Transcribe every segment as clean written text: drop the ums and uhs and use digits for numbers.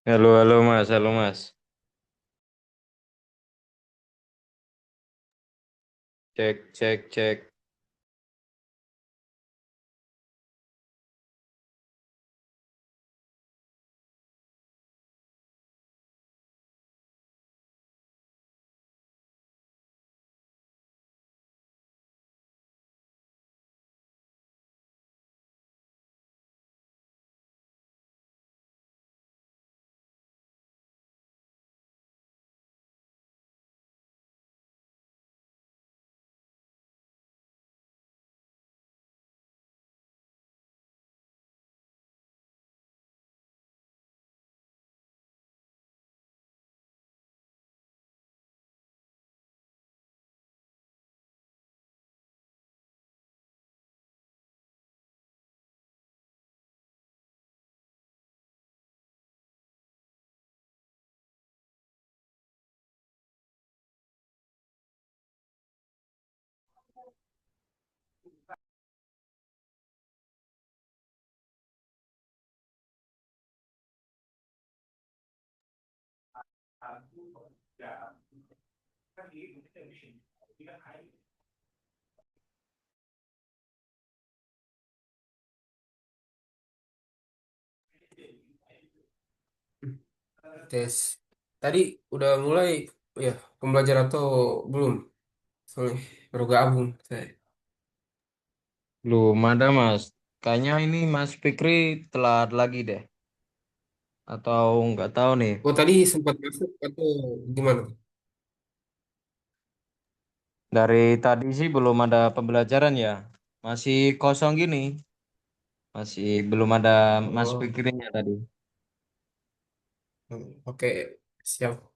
Halo, halo Mas, halo Mas. Cek, cek, cek. Tes. Tadi udah mulai ya pembelajaran atau belum? Soalnya baru gabung saya. Belum ada Mas. Kayaknya ini Mas Fikri telat lagi deh. Atau nggak tahu nih. Oh tadi sempat masuk atau gimana? Dari tadi sih belum ada pembelajaran ya. Masih kosong gini. Masih belum ada Mas Oh, Fikrinya tadi. oke, siap.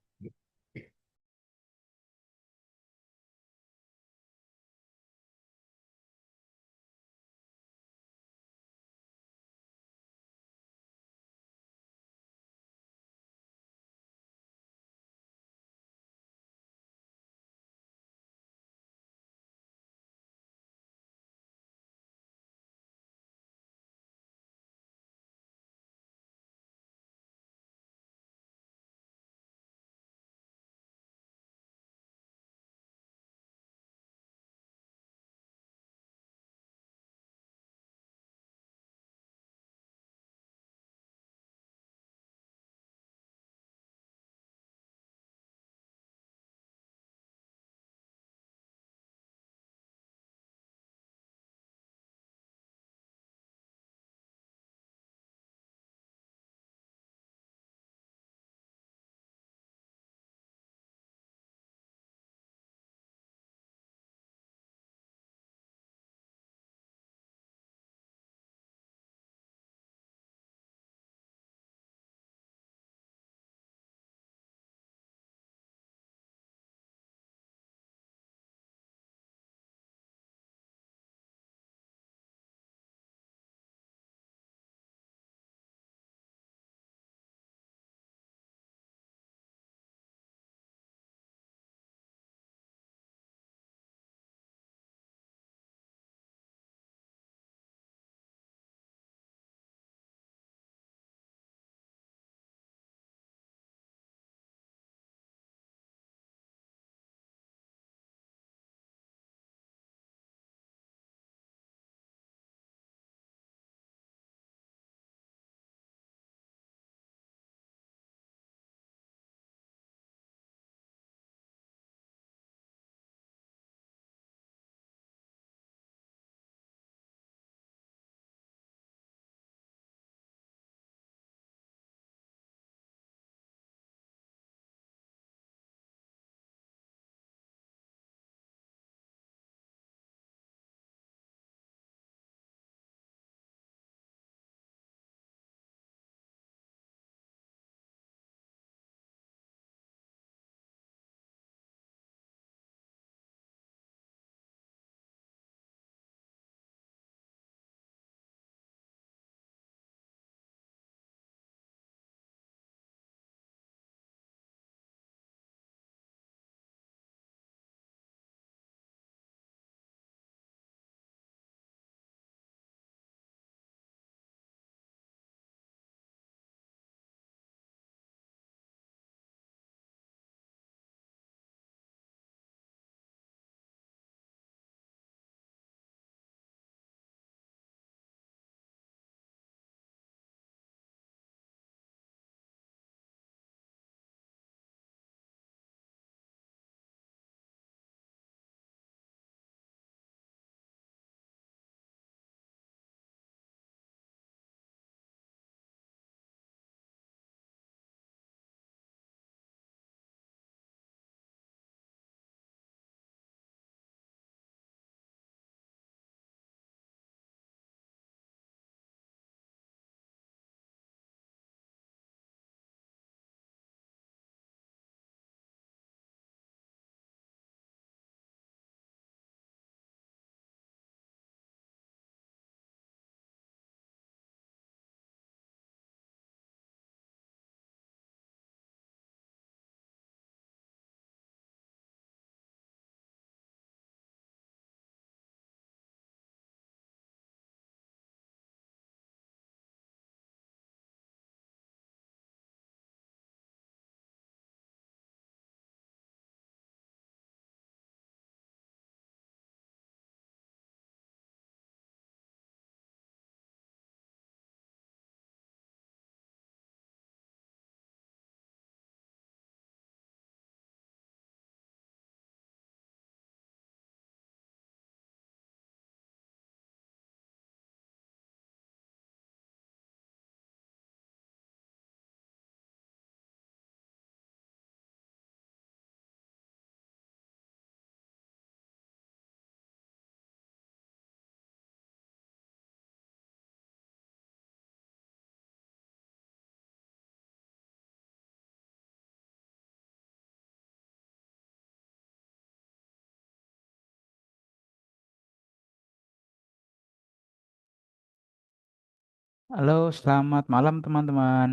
Halo, selamat malam teman-teman.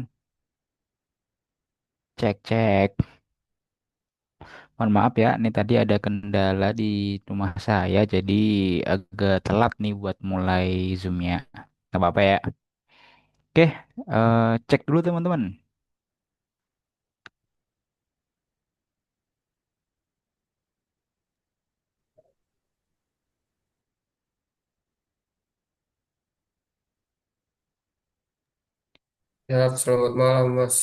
Cek, cek. Mohon maaf ya, ini tadi ada kendala di rumah saya, jadi agak telat nih buat mulai Zoom-nya. Gak apa-apa ya. Oke, cek dulu teman-teman. Ya, selamat malam, Mas.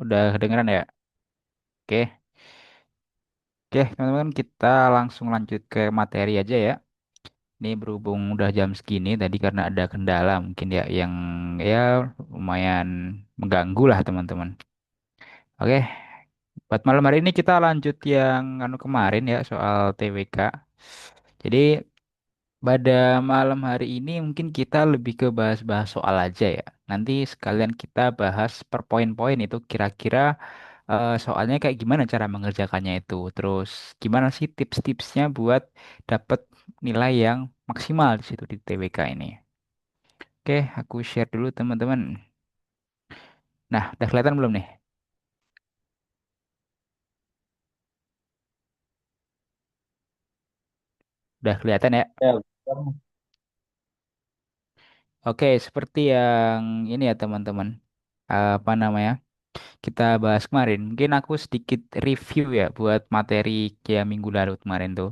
Udah kedengeran ya? Oke, oke teman-teman kita langsung lanjut ke materi aja ya. Ini berhubung udah jam segini tadi karena ada kendala mungkin ya yang ya lumayan mengganggu lah teman-teman. Oke, buat malam hari ini kita lanjut yang anu kemarin ya soal TWK. Jadi pada malam hari ini mungkin kita lebih ke bahas-bahas soal aja ya. Nanti sekalian kita bahas per poin-poin itu kira-kira soalnya kayak gimana cara mengerjakannya itu. Terus gimana sih tips-tipsnya buat dapet nilai yang maksimal di situ di TWK ini. Oke, aku share dulu teman-teman. Nah, udah kelihatan belum nih? Udah kelihatan ya? Ya, Oke, seperti yang ini ya teman-teman. Apa namanya? Kita bahas kemarin. Mungkin aku sedikit review ya buat materi kayak minggu lalu kemarin tuh.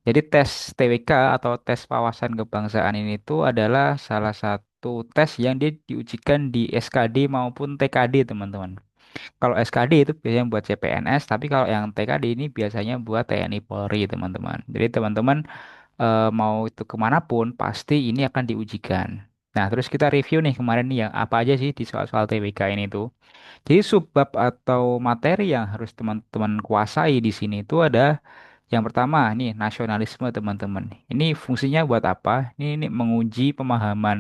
Jadi tes TWK atau tes wawasan kebangsaan ini tuh adalah salah satu tes yang dia diujikan di SKD maupun TKD teman-teman. Kalau SKD itu biasanya buat CPNS, tapi kalau yang TKD ini biasanya buat TNI Polri teman-teman. Jadi teman-teman mau itu kemanapun pasti ini akan diujikan. Nah, terus kita review nih kemarin nih yang apa aja sih di soal-soal TWK ini tuh. Jadi subbab atau materi yang harus teman-teman kuasai di sini itu ada yang pertama nih nasionalisme teman-teman. Ini fungsinya buat apa? Ini menguji pemahaman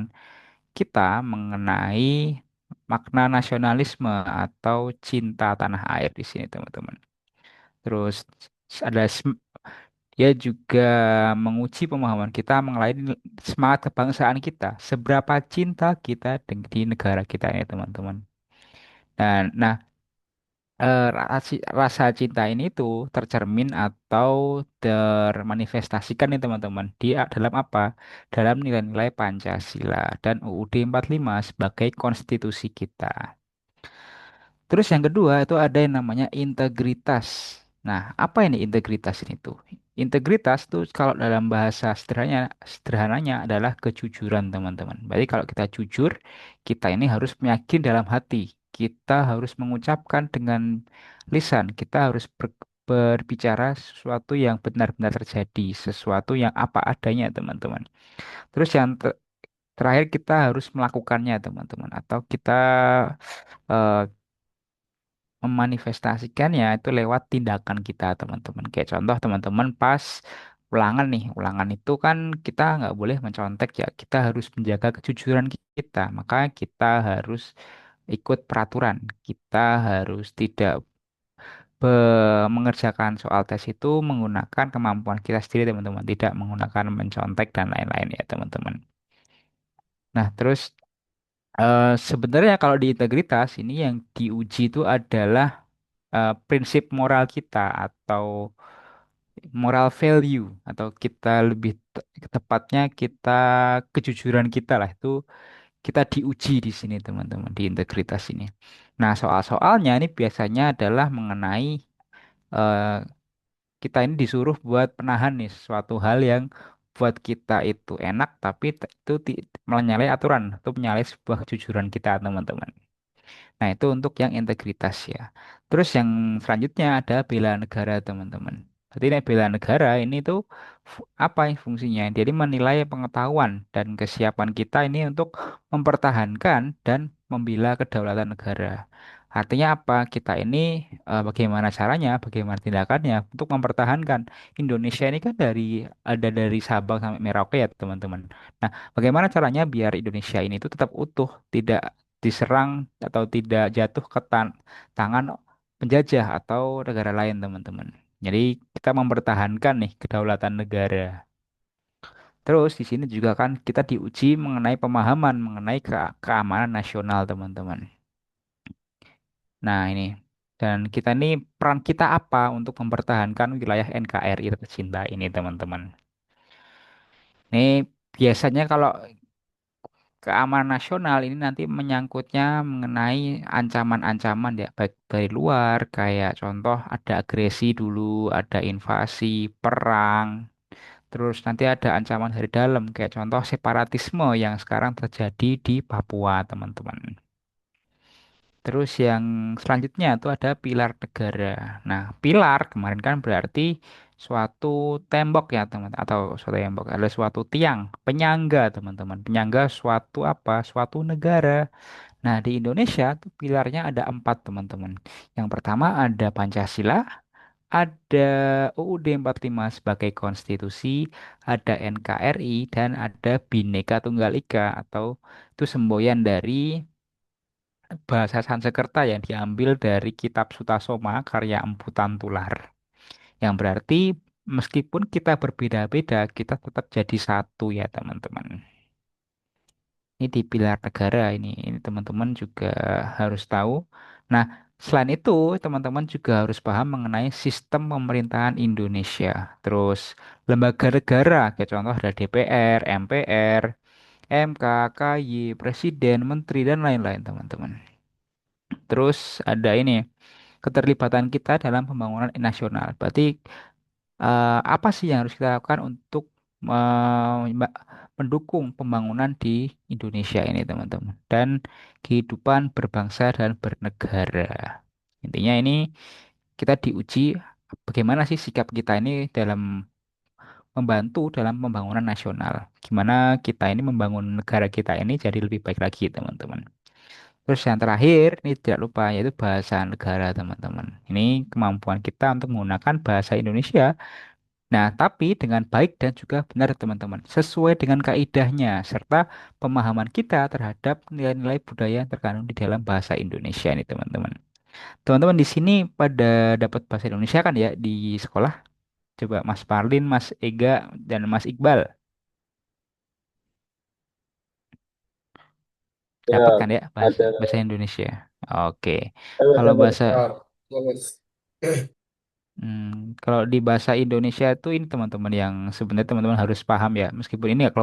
kita mengenai makna nasionalisme atau cinta tanah air di sini teman-teman. Terus ada dia juga menguji pemahaman kita mengenai semangat kebangsaan kita, seberapa cinta kita di negara kita ini teman-teman. Dan nah rasa cinta ini tuh tercermin atau termanifestasikan nih teman-teman di dalam apa? Dalam nilai-nilai Pancasila dan UUD 45 sebagai konstitusi kita. Terus yang kedua itu ada yang namanya integritas. Nah, apa ini integritas ini tuh? Integritas tuh kalau dalam bahasa sederhananya adalah kejujuran teman-teman. Berarti kalau kita jujur, kita ini harus meyakin dalam hati. Kita harus mengucapkan dengan lisan. Kita harus berbicara sesuatu yang benar-benar terjadi, sesuatu yang apa adanya teman-teman. Terus yang terakhir kita harus melakukannya teman-teman. Atau kita eh, memanifestasikannya itu lewat tindakan kita teman-teman. Kayak contoh teman-teman pas ulangan nih, ulangan itu kan kita nggak boleh mencontek ya, kita harus menjaga kejujuran kita. Maka kita harus ikut peraturan, kita harus tidak mengerjakan soal tes itu menggunakan kemampuan kita sendiri teman-teman, tidak menggunakan mencontek dan lain-lain ya teman-teman. Nah, terus sebenarnya kalau di integritas ini yang diuji itu adalah prinsip moral kita atau moral value atau kita lebih tepatnya kita kejujuran kita lah itu kita diuji di sini teman-teman di integritas ini. Nah, soal-soalnya ini biasanya adalah mengenai eh, kita ini disuruh buat menahan nih suatu hal yang buat kita itu enak tapi itu menyalahi aturan, itu menyalahi sebuah kejujuran kita teman-teman. Nah, itu untuk yang integritas ya. Terus yang selanjutnya ada bela negara, teman-teman. Jadi ini bela negara ini tuh apa ya fungsinya? Jadi menilai pengetahuan dan kesiapan kita ini untuk mempertahankan dan membela kedaulatan negara. Artinya apa? Kita ini bagaimana caranya, bagaimana tindakannya untuk mempertahankan Indonesia ini kan ada dari Sabang sampai Merauke ya, teman-teman. Nah, bagaimana caranya biar Indonesia ini tuh tetap utuh, tidak diserang atau tidak jatuh ke tangan penjajah atau negara lain, teman-teman. Jadi kita mempertahankan nih kedaulatan negara. Terus di sini juga kan kita diuji mengenai pemahaman mengenai keamanan nasional, teman-teman. Nah, ini. Dan kita ini peran kita apa untuk mempertahankan wilayah NKRI tercinta ini, teman-teman. Ini biasanya kalau keamanan nasional ini nanti menyangkutnya mengenai ancaman-ancaman ya, baik dari luar, kayak contoh ada agresi dulu, ada invasi, perang, terus nanti ada ancaman dari dalam, kayak contoh separatisme yang sekarang terjadi di Papua, teman-teman. Terus yang selanjutnya itu ada pilar negara. Nah, pilar kemarin kan berarti suatu tembok ya, teman, atau suatu tembok, ada suatu tiang, penyangga, teman-teman. Penyangga suatu apa? Suatu negara. Nah, di Indonesia tuh pilarnya ada 4, teman-teman. Yang pertama ada Pancasila, ada UUD 45 sebagai konstitusi, ada NKRI, dan ada Bhinneka Tunggal Ika atau itu semboyan dari bahasa Sanskerta yang diambil dari kitab Sutasoma karya Empu Tantular. Yang berarti meskipun kita berbeda-beda, kita tetap jadi satu ya, teman-teman. Ini di pilar negara ini teman-teman juga harus tahu. Nah, selain itu teman-teman juga harus paham mengenai sistem pemerintahan Indonesia. Terus lembaga negara, kayak contoh ada DPR, MPR, MK, KY, Presiden, Menteri, dan lain-lain, teman-teman. Terus ada ini, keterlibatan kita dalam pembangunan nasional. Berarti apa sih yang harus kita lakukan untuk mendukung pembangunan di Indonesia ini, teman-teman, dan kehidupan berbangsa dan bernegara. Intinya ini kita diuji bagaimana sih sikap kita ini dalam membantu dalam pembangunan nasional. Gimana kita ini membangun negara kita ini jadi lebih baik lagi, teman-teman. Terus yang terakhir, ini tidak lupa, yaitu bahasa negara, teman-teman. Ini kemampuan kita untuk menggunakan bahasa Indonesia. Nah, tapi dengan baik dan juga benar, teman-teman. Sesuai dengan kaidahnya, serta pemahaman kita terhadap nilai-nilai budaya yang terkandung di dalam bahasa Indonesia ini, teman-teman. Teman-teman di sini pada dapat bahasa Indonesia kan ya di sekolah? Coba Mas Parlin, Mas Ega, dan Mas Iqbal. Dapat Ya, kan ya bahasa, ada. bahasa Indonesia? Oke. Dapat, Kalau dapat. bahasa Ah, bagus. Hmm, kalau di bahasa Indonesia itu ini, teman-teman, yang sebenarnya teman-teman harus paham ya, meskipun ini nggak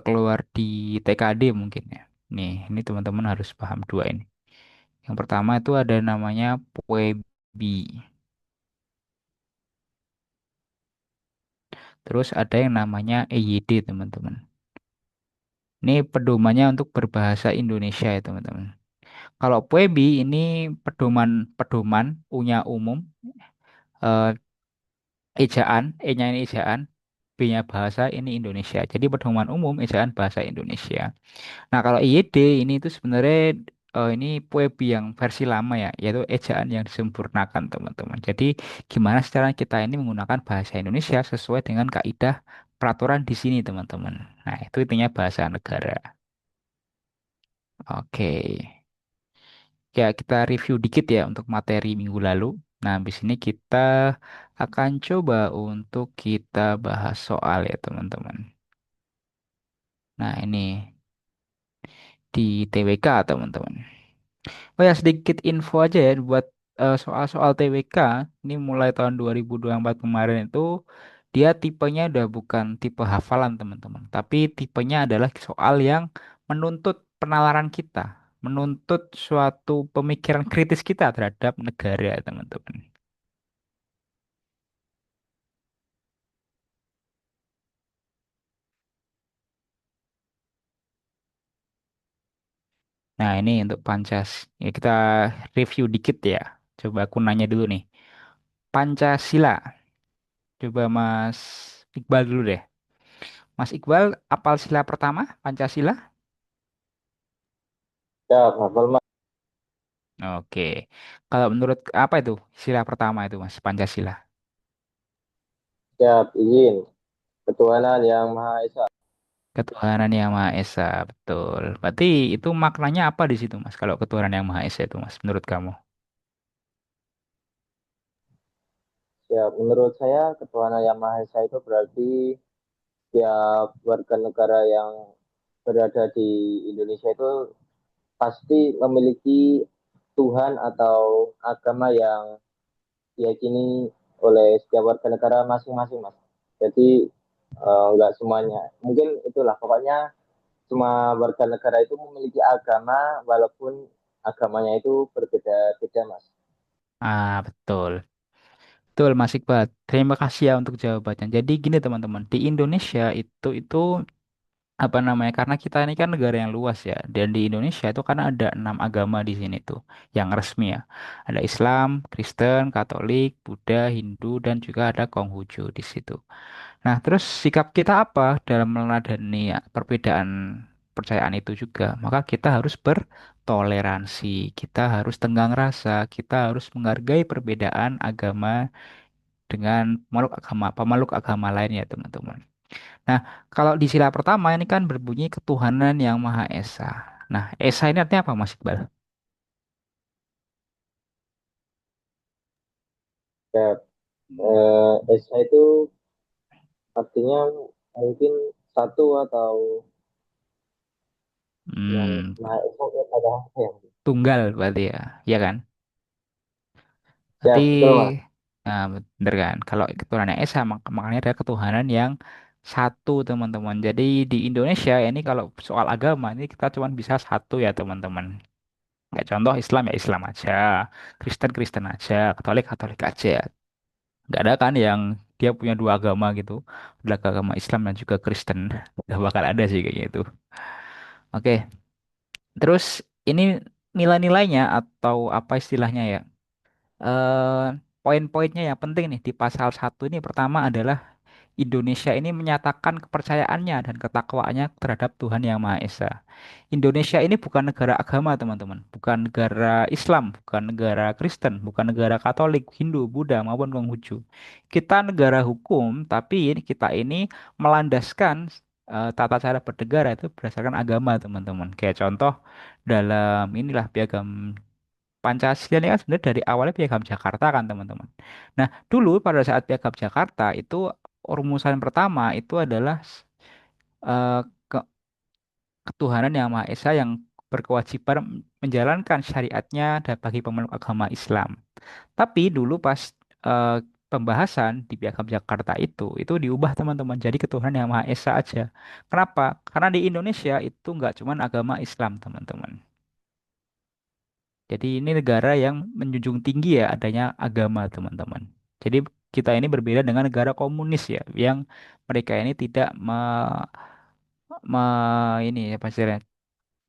keluar di TKD mungkin ya. Ini teman-teman harus paham dua ini. Yang pertama itu ada namanya Puebi. Terus ada yang namanya EYD, teman-teman. Ini pedomannya untuk berbahasa Indonesia ya, teman-teman. Kalau Puebi ini pedoman pedoman punya umum, eh, ejaan, E-nya ini ejaan, B-nya bahasa, ini Indonesia. Jadi pedoman umum ejaan bahasa Indonesia. Nah, kalau IYD ini itu sebenarnya ini Puebi yang versi lama ya, yaitu ejaan yang disempurnakan, teman-teman. Jadi gimana secara kita ini menggunakan bahasa Indonesia sesuai dengan kaidah peraturan di sini, teman-teman. Nah, itu intinya bahasa negara. Oke. Ya, kita review dikit ya untuk materi minggu lalu. Nah, habis ini kita akan coba untuk kita bahas soal ya, teman-teman. Nah, ini di TWK, teman-teman. Oh ya, sedikit info aja ya buat soal-soal TWK. Ini mulai tahun 2024 kemarin itu dia tipenya udah bukan tipe hafalan, teman-teman. Tapi tipenya adalah soal yang menuntut penalaran kita, menuntut suatu pemikiran kritis kita terhadap negara, teman-teman. Nah, ini untuk Pancas. Ya, kita review dikit ya. Coba aku nanya dulu nih. Pancasila. Coba Mas Iqbal dulu deh. Mas Iqbal, apal sila pertama Pancasila? Ya, hafal Mas. Oke. Kalau menurut apa itu sila pertama itu, Mas, Pancasila? Siap, izin. Ketuhanan Yang Maha Esa. Ketuhanan Yang Maha Esa, betul. Berarti itu maknanya apa di situ, Mas? Kalau ketuhanan Yang Maha Esa itu, Mas, menurut kamu? Siap. Menurut saya, ketuhanan Yang Maha Esa itu berarti setiap warga negara yang berada di Indonesia itu pasti memiliki Tuhan atau agama yang diyakini oleh setiap warga negara masing-masing, Mas. Jadi nggak semuanya. Mungkin itulah pokoknya semua warga negara itu memiliki agama walaupun agamanya itu berbeda-beda, Mas. Ah, betul. Betul, Mas Iqbal. Terima kasih ya untuk jawabannya. Jadi gini teman-teman, di Indonesia itu apa namanya? Karena kita ini kan negara yang luas ya, dan di Indonesia itu karena ada 6 agama di sini tuh yang resmi ya. Ada Islam, Kristen, Katolik, Buddha, Hindu, dan juga ada Konghucu di situ. Nah, terus sikap kita apa dalam meneladani ya, perbedaan percayaan itu juga? Maka kita harus bertoleransi, kita harus tenggang rasa, kita harus menghargai perbedaan agama dengan pemeluk agama lainnya, teman-teman. Nah, kalau di sila pertama ini kan berbunyi ketuhanan yang Maha Esa. Nah, Esa ini artinya apa, Mas Iqbal? Ya, Esa itu artinya mungkin satu atau yang Hmm, Maha Esa itu adalah apa ya? tunggal berarti ya, ya kan? Ya, Berarti, betul, Mas. nah, bener kan? Kalau ketuhanan yang Esa, makanya ada ketuhanan yang satu, teman-teman. Jadi di Indonesia ini kalau soal agama ini kita cuma bisa satu ya, teman-teman. Kayak contoh Islam ya Islam aja, Kristen Kristen aja, Katolik Katolik aja. Nggak ada kan yang dia punya 2 agama gitu, ada agama Islam dan juga Kristen. Nggak bakal ada sih kayak gitu. Oke, terus ini nilai-nilainya atau apa istilahnya ya? eh Poin-poinnya yang penting nih di pasal 1 ini pertama adalah Indonesia ini menyatakan kepercayaannya dan ketakwaannya terhadap Tuhan Yang Maha Esa. Indonesia ini bukan negara agama, teman-teman. Bukan negara Islam, bukan negara Kristen, bukan negara Katolik, Hindu, Buddha, maupun Konghucu. Kita negara hukum, tapi kita ini melandaskan tata cara bernegara itu berdasarkan agama, teman-teman. Kayak contoh dalam inilah piagam Pancasila ini kan sebenarnya dari awalnya piagam Jakarta kan, teman-teman. Nah, dulu pada saat piagam Jakarta itu rumusan pertama itu adalah eh, ke- ketuhanan yang Maha Esa yang berkewajiban menjalankan syariatnya dan bagi pemeluk agama Islam. Tapi dulu pas eh, pembahasan di Piagam Jakarta itu diubah, teman-teman, jadi ketuhanan yang Maha Esa aja. Kenapa? Karena di Indonesia itu nggak cuma agama Islam, teman-teman. Jadi ini negara yang menjunjung tinggi ya adanya agama, teman-teman. Jadi kita ini berbeda dengan negara komunis ya, yang mereka ini tidak ini apa istilahnya,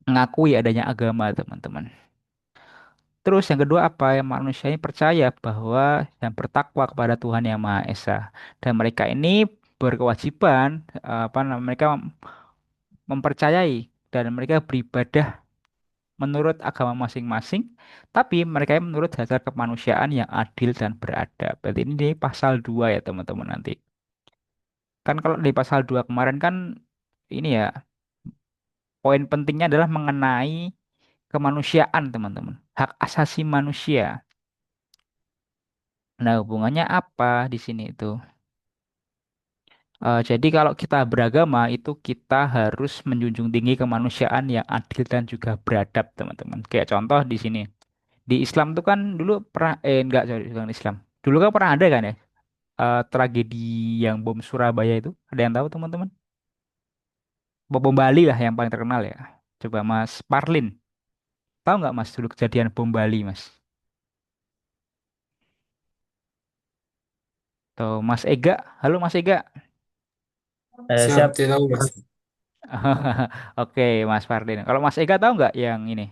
mengakui adanya agama, teman-teman. Terus yang kedua apa yang manusia ini percaya bahwa dan bertakwa kepada Tuhan Yang Maha Esa, dan mereka ini berkewajiban apa namanya mereka mempercayai dan mereka beribadah menurut agama masing-masing, tapi mereka ini menurut dasar kemanusiaan yang adil dan beradab. Berarti ini di pasal 2 ya, teman-teman, nanti. Kan kalau di pasal 2 kemarin kan ini ya, poin pentingnya adalah mengenai kemanusiaan, teman-teman. Hak asasi manusia. Nah, hubungannya apa di sini itu? Jadi kalau kita beragama itu kita harus menjunjung tinggi kemanusiaan yang adil dan juga beradab, teman-teman. Kayak contoh di sini. Di Islam tuh kan dulu pernah enggak, sorry, bukan Islam. Dulu kan pernah ada kan ya tragedi yang bom Surabaya itu. Ada yang tahu, teman-teman? Bom Bali lah yang paling terkenal ya. Coba Mas Parlin, tahu nggak Mas dulu kejadian bom Bali, Mas? Tuh Mas Ega, halo Mas Ega. Siap, Siap. tidak tahu, Mas. Oke, Mas Fardin. Kalau Mas Ega tahu nggak yang ini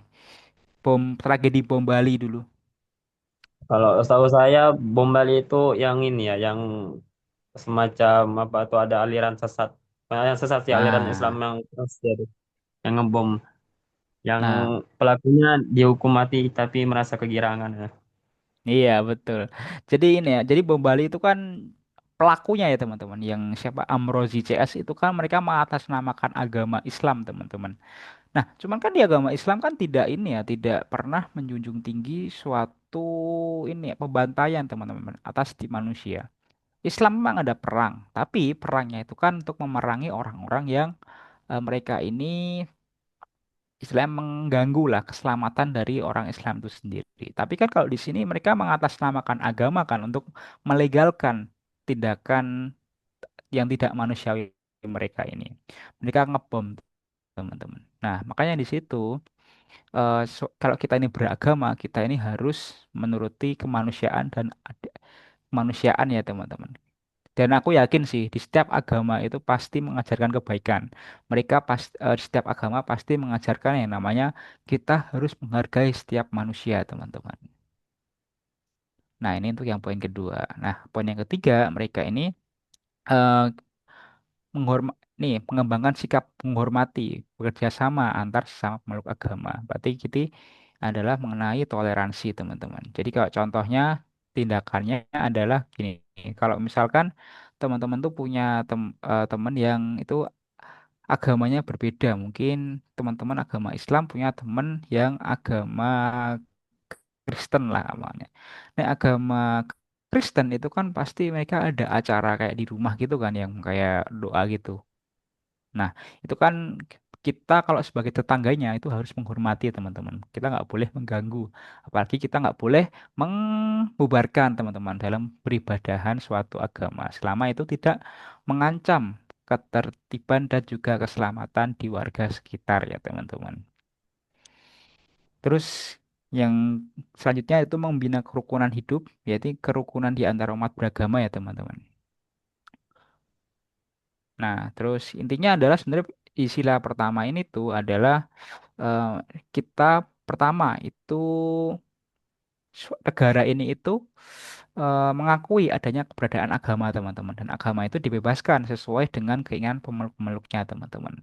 tragedi bom Bali dulu? Kalau setahu saya bom Bali itu yang ini ya, yang semacam apa tuh ada aliran sesat. Yang sesat sih aliran Islam Nah, yang keras ya tuh, yang ngebom, yang nah, pelakunya dihukum mati tapi merasa kegirangan ya. iya betul. Jadi ini ya, jadi bom Bali itu kan pelakunya ya, teman-teman, yang siapa Amrozi CS itu kan mereka mengatasnamakan agama Islam, teman-teman. Nah, cuman kan di agama Islam kan tidak ini ya, tidak pernah menjunjung tinggi suatu ini ya, pembantaian, teman-teman, atas di manusia. Islam memang ada perang, tapi perangnya itu kan untuk memerangi orang-orang yang mereka ini istilahnya mengganggu lah keselamatan dari orang Islam itu sendiri. Tapi kan kalau di sini mereka mengatasnamakan agama kan untuk melegalkan tindakan yang tidak manusiawi mereka ini. Mereka ngebom teman-teman. Nah, makanya di situ kalau kita ini beragama, kita ini harus menuruti kemanusiaan dan kemanusiaan ya teman-teman. Dan aku yakin sih di setiap agama itu pasti mengajarkan kebaikan. Mereka di setiap agama pasti mengajarkan yang namanya kita harus menghargai setiap manusia, teman-teman. Nah, ini untuk yang poin kedua. Nah, poin yang ketiga, mereka ini eh, mengembangkan sikap menghormati bekerja sama antar sesama pemeluk agama. Berarti kita adalah mengenai toleransi, teman-teman. Jadi kalau contohnya tindakannya adalah gini. Kalau misalkan teman-teman tuh punya teman yang itu agamanya berbeda. Mungkin teman-teman agama Islam punya teman yang agama Kristen lah namanya. Nah, agama Kristen itu kan pasti mereka ada acara kayak di rumah gitu kan yang kayak doa gitu. Nah, itu kan kita kalau sebagai tetangganya itu harus menghormati teman-teman. Kita nggak boleh mengganggu. Apalagi kita nggak boleh membubarkan teman-teman dalam peribadahan suatu agama. Selama itu tidak mengancam ketertiban dan juga keselamatan di warga sekitar ya teman-teman. Terus yang selanjutnya itu membina kerukunan hidup, yaitu kerukunan di antara umat beragama ya teman-teman. Nah, terus intinya adalah sebenarnya istilah pertama ini tuh adalah eh, kita pertama itu negara ini itu mengakui adanya keberadaan agama teman-teman dan agama itu dibebaskan sesuai dengan keinginan pemeluk-pemeluknya teman-teman.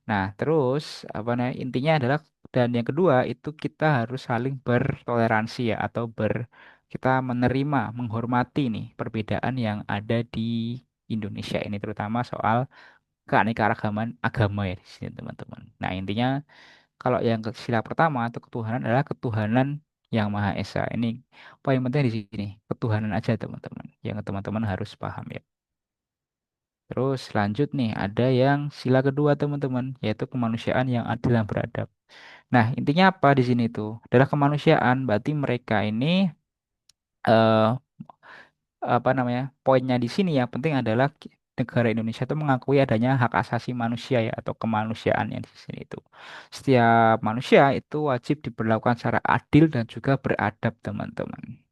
Nah, terus apa namanya intinya adalah dan yang kedua itu kita harus saling bertoleransi ya atau kita menerima, menghormati nih perbedaan yang ada di Indonesia ini terutama soal keanekaragaman agama ya di sini teman-teman. Nah, intinya kalau yang sila pertama atau ketuhanan adalah ketuhanan yang Maha Esa. Ini poin penting di sini, ketuhanan aja teman-teman, yang teman-teman harus paham ya. Terus lanjut nih, ada yang sila kedua teman-teman, yaitu kemanusiaan yang adil dan beradab. Nah, intinya apa di sini tuh? Adalah kemanusiaan, berarti mereka ini eh apa namanya? Poinnya di sini yang penting adalah negara Indonesia itu mengakui adanya hak asasi manusia ya atau kemanusiaan yang di sini itu. Setiap manusia itu wajib diperlakukan secara adil dan juga beradab, teman-teman.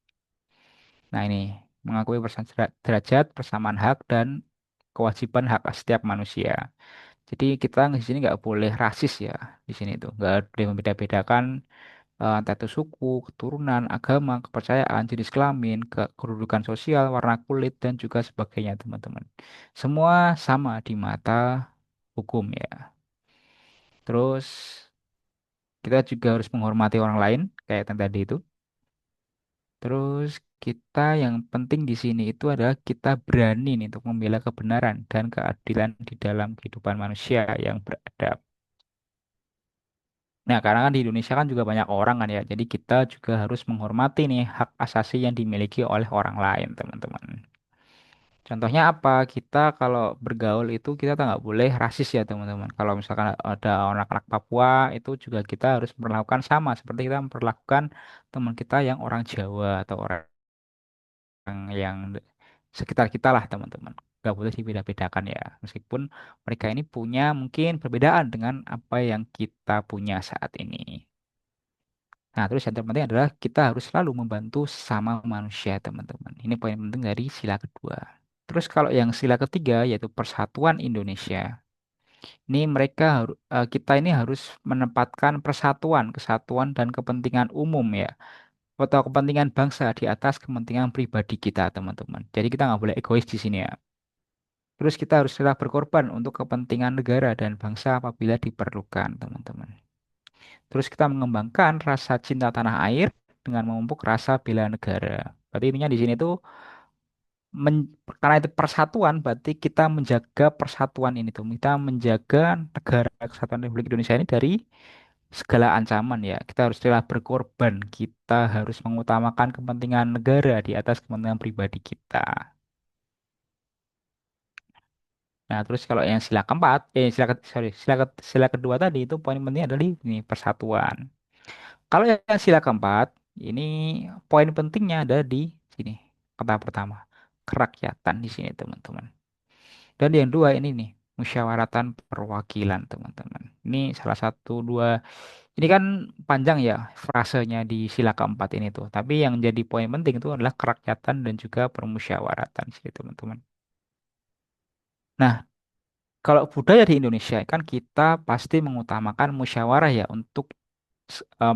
Nah, ini mengakui persamaan derajat, persamaan hak dan kewajiban hak setiap manusia. Jadi kita di sini nggak boleh rasis ya di sini tuh, nggak boleh membeda-bedakan entah itu suku, keturunan, agama, kepercayaan, jenis kelamin, kedudukan sosial, warna kulit dan juga sebagainya teman-teman. Semua sama di mata hukum ya. Terus kita juga harus menghormati orang lain kayak yang tadi itu. Terus kita yang penting di sini itu adalah kita berani nih untuk membela kebenaran dan keadilan di dalam kehidupan manusia yang beradab. Nah, karena kan di Indonesia kan juga banyak orang kan ya, jadi kita juga harus menghormati nih hak asasi yang dimiliki oleh orang lain, teman-teman. Contohnya apa? Kita kalau bergaul itu kita tak nggak boleh rasis ya, teman-teman. Kalau misalkan ada anak-anak Papua itu juga kita harus memperlakukan sama seperti kita memperlakukan teman kita yang orang Jawa atau orang yang sekitar kita lah, teman-teman. Nggak boleh dibeda-bedakan ya, meskipun mereka ini punya mungkin perbedaan dengan apa yang kita punya saat ini. Nah, terus yang terpenting adalah kita harus selalu membantu sama manusia, teman-teman. Ini poin penting dari sila kedua. Terus kalau yang sila ketiga yaitu Persatuan Indonesia. Ini kita ini harus menempatkan persatuan, kesatuan dan kepentingan umum ya, atau kepentingan bangsa di atas kepentingan pribadi kita, teman-teman. Jadi kita nggak boleh egois di sini ya. Terus kita harus rela berkorban untuk kepentingan negara dan bangsa apabila diperlukan, teman-teman. Terus kita mengembangkan rasa cinta tanah air dengan memupuk rasa bela negara. Berarti intinya di sini tuh karena itu persatuan, berarti kita menjaga persatuan ini tuh. Kita menjaga negara kesatuan Republik Indonesia ini dari segala ancaman ya. Kita harus rela berkorban. Kita harus mengutamakan kepentingan negara di atas kepentingan pribadi kita. Nah, terus kalau yang sila keempat, sila kedua tadi itu poin penting adalah ini persatuan. Kalau yang sila keempat, ini poin pentingnya ada di sini, kata pertama, kerakyatan di sini teman-teman. Dan yang dua ini nih, musyawaratan perwakilan teman-teman. Ini salah satu dua, ini kan panjang ya frasenya di sila keempat ini tuh. Tapi yang jadi poin penting itu adalah kerakyatan dan juga permusyawaratan sih teman-teman. Nah, kalau budaya di Indonesia kan kita pasti mengutamakan musyawarah ya untuk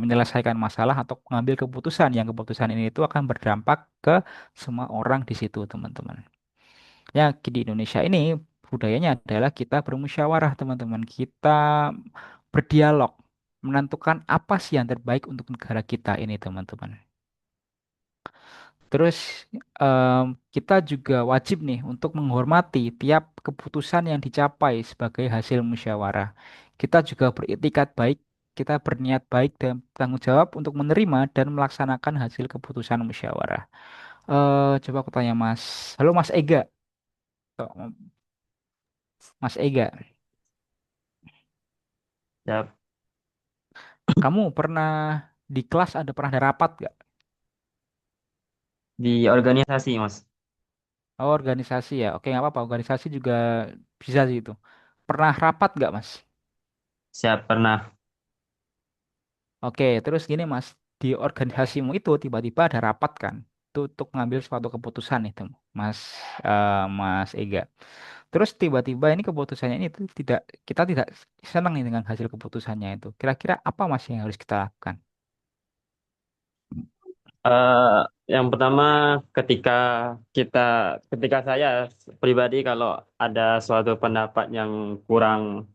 menyelesaikan masalah atau mengambil keputusan yang keputusan ini itu akan berdampak ke semua orang di situ teman-teman. Ya di Indonesia ini budayanya adalah kita bermusyawarah teman-teman. Kita berdialog menentukan apa sih yang terbaik untuk negara kita ini teman-teman. Terus em, kita juga wajib nih untuk menghormati tiap keputusan yang dicapai sebagai hasil musyawarah. Kita juga beretikat baik, kita berniat baik dan tanggung jawab untuk menerima dan melaksanakan hasil keputusan musyawarah. Coba aku tanya Mas. Halo Mas Ega. Oh, Mas Ega, Ya, kamu pernah di kelas pernah ada rapat gak? di organisasi, Mas. Oh, organisasi ya. Oke, nggak apa-apa. Organisasi juga bisa sih itu. Pernah rapat gak Mas? Siap pernah. Oke, terus gini Mas, di organisasimu itu tiba-tiba ada rapat kan, itu untuk mengambil suatu keputusan itu, Mas Mas Ega. Terus tiba-tiba ini keputusannya ini tuh tidak kita tidak senang nih dengan hasil keputusannya itu. Kira-kira apa Mas yang harus kita lakukan? Eh, yang pertama ketika kita ketika saya pribadi kalau ada suatu pendapat yang kurang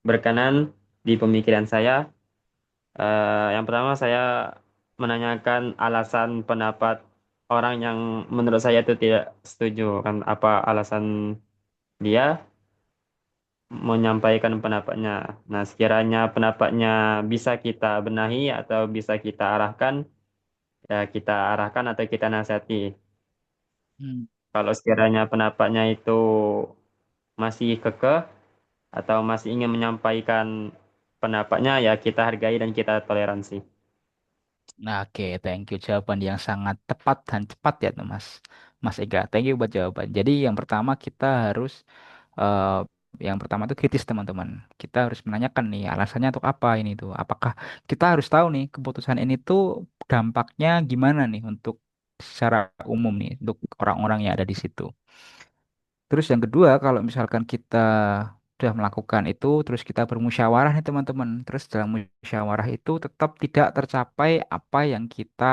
berkenan di pemikiran saya, yang pertama saya menanyakan alasan pendapat orang yang menurut saya itu tidak setuju kan apa alasan dia menyampaikan pendapatnya. Nah, sekiranya pendapatnya bisa kita benahi atau bisa kita arahkan, ya kita arahkan atau kita nasihati. Hmm. Kalau sekiranya pendapatnya itu masih kekeh atau masih ingin menyampaikan pendapatnya, ya kita hargai dan kita toleransi. Nah, oke, thank you jawaban yang sangat tepat dan cepat ya tuh, Mas. Mas Ega, thank you buat jawaban. Jadi yang pertama kita harus eh, yang pertama itu kritis teman-teman. Kita harus menanyakan nih alasannya untuk apa ini tuh. Apakah kita harus tahu nih keputusan ini tuh dampaknya gimana nih untuk secara umum nih untuk orang-orang yang ada di situ. Terus yang kedua, kalau misalkan kita sudah melakukan itu, terus kita bermusyawarah nih teman-teman. Terus dalam musyawarah itu tetap tidak tercapai apa yang kita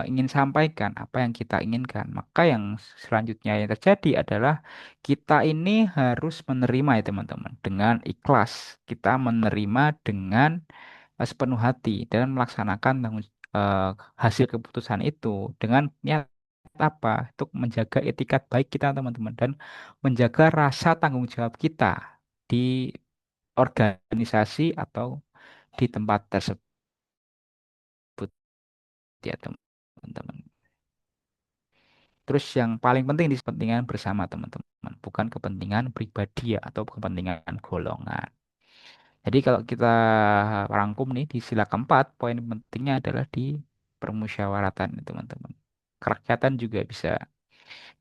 ingin sampaikan, apa yang kita inginkan. Maka yang selanjutnya yang terjadi adalah kita ini harus menerima ya teman-teman, dengan ikhlas. Kita menerima dengan sepenuh hati dan melaksanakan eh, hasil keputusan itu dengan niat apa? Untuk menjaga etikat baik kita teman-teman dan menjaga rasa tanggung jawab kita di organisasi atau di tempat tersebut ya teman-teman. Terus yang paling penting di kepentingan bersama teman-teman, bukan kepentingan pribadi ya atau kepentingan golongan. Jadi kalau kita rangkum nih di sila keempat, poin pentingnya adalah di permusyawaratan nih, teman-teman. Kerakyatan juga bisa.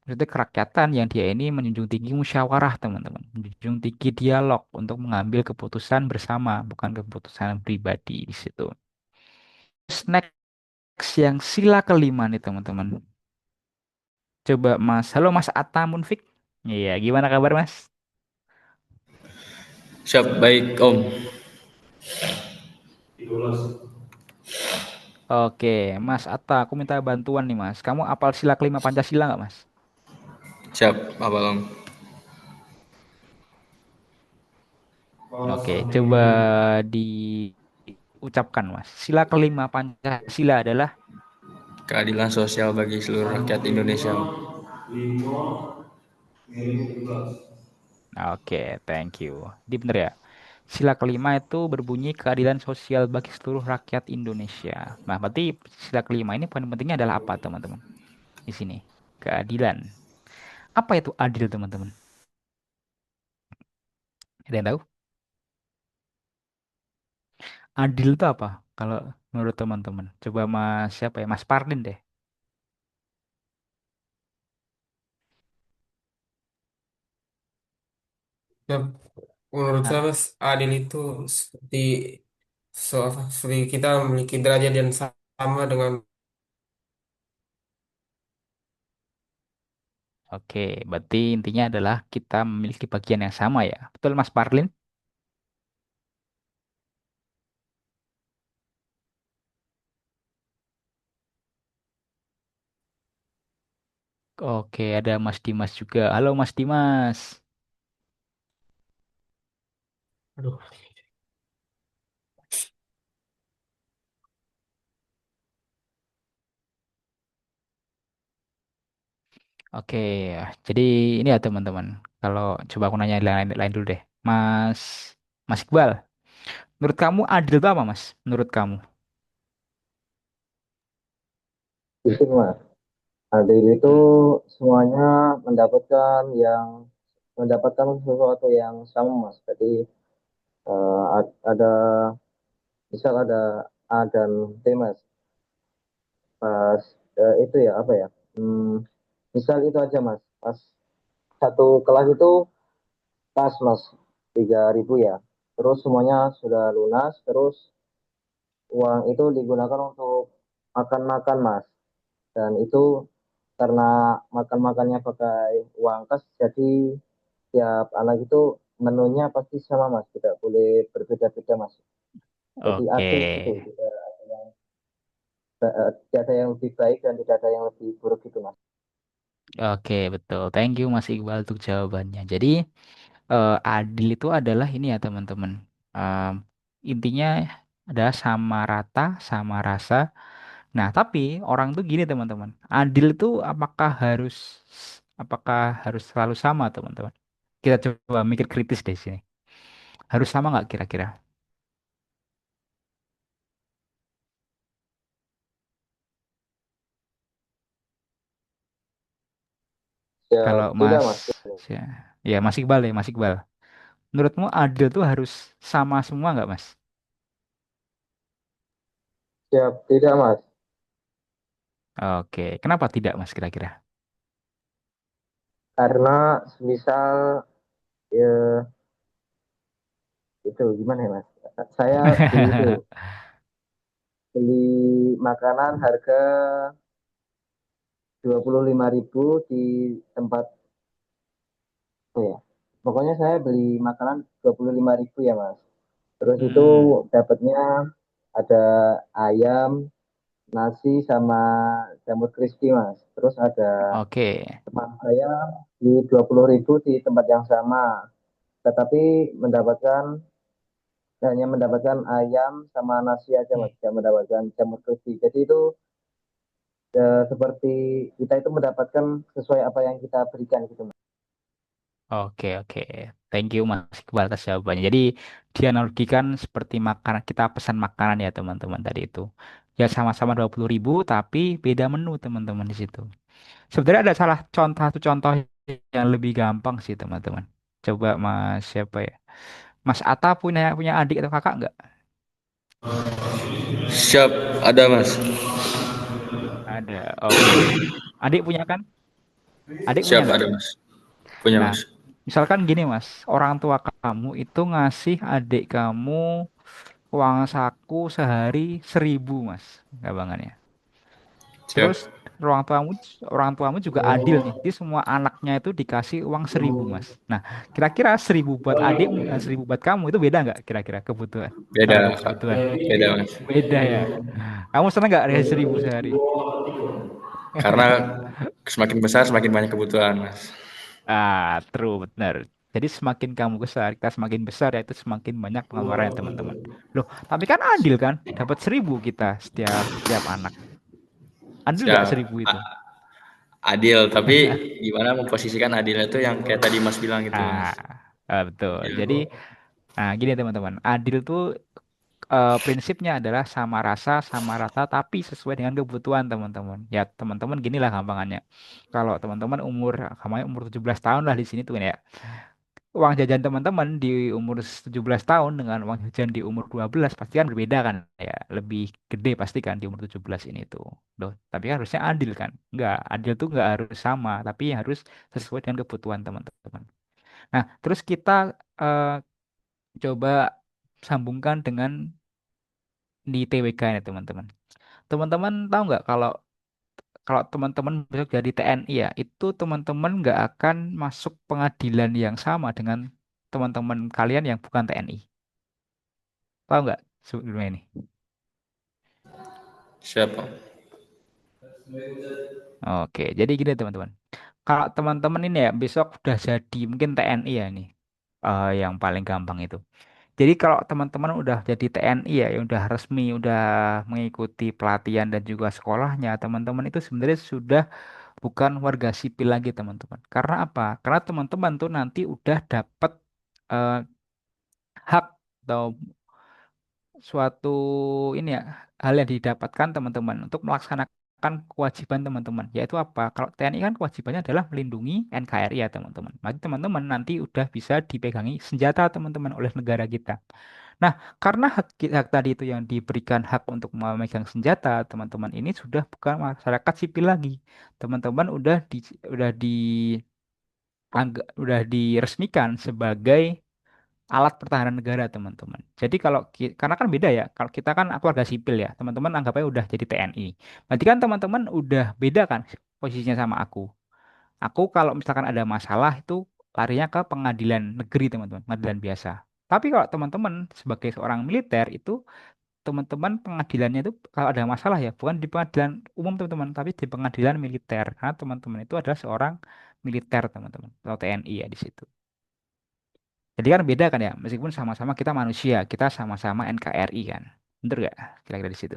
Maksudnya kerakyatan yang dia ini menjunjung tinggi musyawarah, teman-teman. Menjunjung tinggi dialog untuk mengambil keputusan bersama, bukan keputusan pribadi di situ. Terus next yang sila kelima nih, teman-teman. Coba Mas, halo Mas Atta Munfik. Iya, gimana kabar Mas? Siap, baik Om. Oke, Mas Atta, aku minta bantuan nih Mas. Kamu apal sila kelima Pancasila nggak Mas? Siap, apa Om? Oke, coba diucapkan Mas. Sila kelima Pancasila adalah. Keadilan sosial bagi seluruh rakyat Indonesia. Om. Oke, thank you. Di bener ya. Sila kelima itu berbunyi keadilan sosial bagi seluruh rakyat Indonesia. Nah, berarti sila kelima ini poin pentingnya adalah apa, teman-teman? Di sini, keadilan. Apa itu adil, teman-teman? Ada yang tahu? Adil itu apa? Kalau menurut teman-teman. Coba Mas siapa ya? Mas Pardin deh. Ya, menurut Ah, saya Mas, adil itu seperti seperti kita memiliki derajat yang sama dengan oke, berarti intinya adalah kita memiliki bagian yang sama ya. Betul Mas Parlin? Oke, ada Mas Dimas juga. Halo Mas Dimas. aduh, Oke, jadi ini ya teman-teman. Kalau coba aku nanya yang lain dulu deh. Mas Mas Iqbal, menurut kamu adil itu apa Mas? Menurut kamu? Itu mas, adil itu Hmm. semuanya mendapatkan sesuatu yang sama mas. Jadi ada misal ada A dan B mas. Pas itu ya apa ya? Misal itu aja mas. Pas satu kelas itu pas mas 3.000 ya. Terus semuanya sudah lunas. Terus uang itu digunakan untuk makan-makan mas. Dan itu karena makan-makannya pakai uang kas, jadi tiap anak itu menunya pasti sama mas, tidak boleh berbeda-beda mas. Jadi Oke. adil gitu, tidak ada yang lebih baik dan tidak ada yang lebih buruk gitu mas. Oke, betul. Thank you Mas Iqbal untuk jawabannya. Jadi adil itu adalah ini ya teman-teman. Em, intinya adalah sama rata, sama rasa. Nah, tapi orang tuh gini teman-teman. Adil itu apakah harus selalu sama teman-teman? Kita coba mikir kritis deh sini. Harus sama nggak kira-kira? Ya Kalau tidak Mas, mas, ya, ya Mas Iqbal ya Mas Iqbal. Menurutmu adil tuh harus sama semua nggak Mas? siap tidak mas, Oke, kenapa tidak Mas kira-kira? karena misal ya, itu gimana ya mas, saya beli makanan harga 25.000 di tempat, oh ya, pokoknya saya beli makanan 25.000 ya mas. Terus itu Hmm, dapatnya ada ayam, nasi sama jamur crispy mas. Terus ada oke. teman saya di 20.000 di tempat yang sama, tetapi hanya mendapatkan ayam sama nasi aja mas, tidak mendapatkan jamur crispy. Jadi itu seperti kita itu mendapatkan sesuai apa yang kita berikan gitu mas. Oke, oke. Thank you Mas Iqbal atas jawabannya. Jadi dianalogikan seperti makanan kita pesan makanan ya teman-teman tadi itu. Ya sama-sama 20.000 tapi beda menu teman-teman di situ. Sebenarnya ada salah satu contoh yang lebih gampang sih teman-teman. Coba Mas siapa ya? Mas Atta punya punya adik atau kakak nggak? Siap, ada mas. Ada. Oke. Adik punya kan? Adik punya Siap, nggak? ada mas. Punya Nah, mas. misalkan gini Mas, orang tua kamu itu ngasih adik kamu uang saku sehari 1.000 Mas, gabangannya. Siap. Terus orang tuamu orang tuamu juga adil nih. Jadi semua anaknya itu dikasih uang 1.000 Mas. Nah, kira-kira 1.000 buat adikmu dan 1.000 buat kamu itu beda nggak kira-kira kebutuhan? Secara Beda, Kak. kebutuhan. Beda mas. Beda ya. Kamu seneng nggak dikasih 1.000 sehari? Karena semakin besar semakin banyak kebutuhan mas. Ah, true, benar. Jadi semakin kamu besar, kita semakin besar ya itu semakin banyak pengeluaran ya, teman-teman. Loh, tapi kan adil kan? Dapat 1.000 kita setiap setiap anak. Adil nggak Siap. 1.000 itu? Adil, tapi gimana memposisikan adil itu yang kayak tadi mas bilang gitu mas. Ah, betul. Ya. Jadi, nah gini teman-teman, adil tuh prinsipnya adalah sama rasa, sama rata, tapi sesuai dengan kebutuhan teman-teman. Ya teman-teman ginilah gampangannya. Kalau teman-teman kamu umur 17 tahun lah di sini tuh ya. uang jajan teman-teman di umur 17 tahun dengan uang jajan di umur 12 pasti kan berbeda kan ya. Lebih gede pasti kan di umur 17 ini tuh. Loh, tapi kan harusnya adil kan? Enggak, adil tuh enggak harus sama, tapi harus sesuai dengan kebutuhan teman-teman. Nah, terus kita eh, coba sambungkan dengan di TWK ini teman-teman. Teman-teman tahu nggak kalau kalau teman-teman besok jadi TNI ya, itu teman-teman nggak akan masuk pengadilan yang sama dengan teman-teman kalian yang bukan TNI. Tahu nggak sebelumnya ini? Siapa? Oke, jadi gini teman-teman. Kalau teman-teman ini ya besok udah jadi mungkin TNI ya nih, yang paling gampang itu. Jadi kalau teman-teman udah jadi TNI ya, yang udah resmi, udah mengikuti pelatihan dan juga sekolahnya, teman-teman itu sebenarnya sudah bukan warga sipil lagi teman-teman. Karena apa? Karena teman-teman tuh nanti udah dapat eh, hak atau suatu ini ya hal yang didapatkan teman-teman untuk melaksanakan kewajiban teman-teman. Yaitu apa? Kalau TNI kan kewajibannya adalah melindungi NKRI ya teman-teman. Maka teman-teman nanti udah bisa dipegangi senjata teman-teman oleh negara kita. Nah, karena hak tadi itu yang diberikan hak untuk memegang senjata, teman-teman ini sudah bukan masyarakat sipil lagi. Teman-teman udah diresmikan sebagai alat pertahanan negara, teman-teman. Jadi karena kan beda ya. Kalau kita kan aku warga sipil ya, teman-teman anggapnya udah jadi TNI. Berarti kan teman-teman udah beda kan posisinya sama aku. Aku kalau misalkan ada masalah itu larinya ke pengadilan negeri, teman-teman, pengadilan biasa. Tapi kalau teman-teman sebagai seorang militer itu teman-teman pengadilannya itu kalau ada masalah ya bukan di pengadilan umum teman-teman tapi di pengadilan militer karena teman-teman itu adalah seorang militer teman-teman atau TNI ya di situ. Jadi kan beda kan ya meskipun sama-sama kita manusia kita sama-sama NKRI kan. Bener gak kira-kira di situ?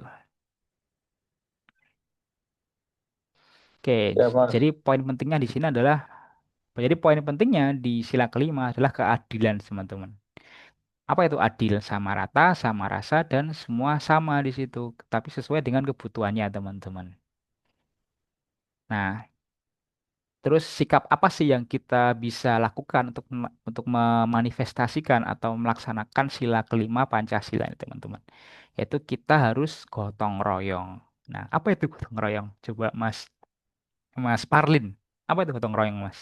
Oke, Ya, Mas. jadi poin pentingnya di sini adalah jadi poin pentingnya di sila kelima adalah keadilan teman-teman. Apa itu adil? Sama rata, sama rasa, dan semua sama di situ. Tapi sesuai dengan kebutuhannya teman-teman. Nah, terus sikap apa sih yang kita bisa lakukan untuk memanifestasikan atau melaksanakan sila kelima Pancasila ini teman-teman? Yaitu kita harus gotong royong. Nah, apa itu gotong royong? Coba Mas Mas Parlin. Apa itu gotong royong, Mas?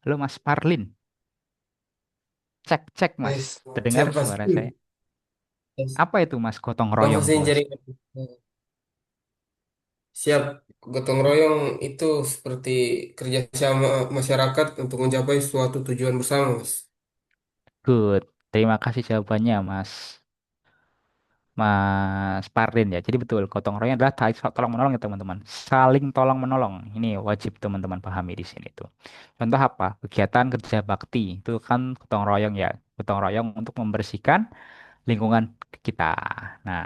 Halo Mas Parlin. Cek cek Mas. Yes, Terdengar siapa suara sih? saya. Yes. Apa itu Mas gotong Kamu royong sih tuh, Mas? jaringan. Siap, gotong royong itu seperti kerjasama masyarakat untuk mencapai suatu tujuan bersama, Mas. Good. Terima kasih jawabannya, Mas. Mas Parlin ya. Jadi betul, gotong royong adalah tolong menolong ya teman-teman. Saling tolong menolong. Ini wajib teman-teman pahami di sini tuh. Contoh apa? Kegiatan kerja bakti itu kan gotong royong ya. Gotong royong untuk membersihkan lingkungan kita. Nah,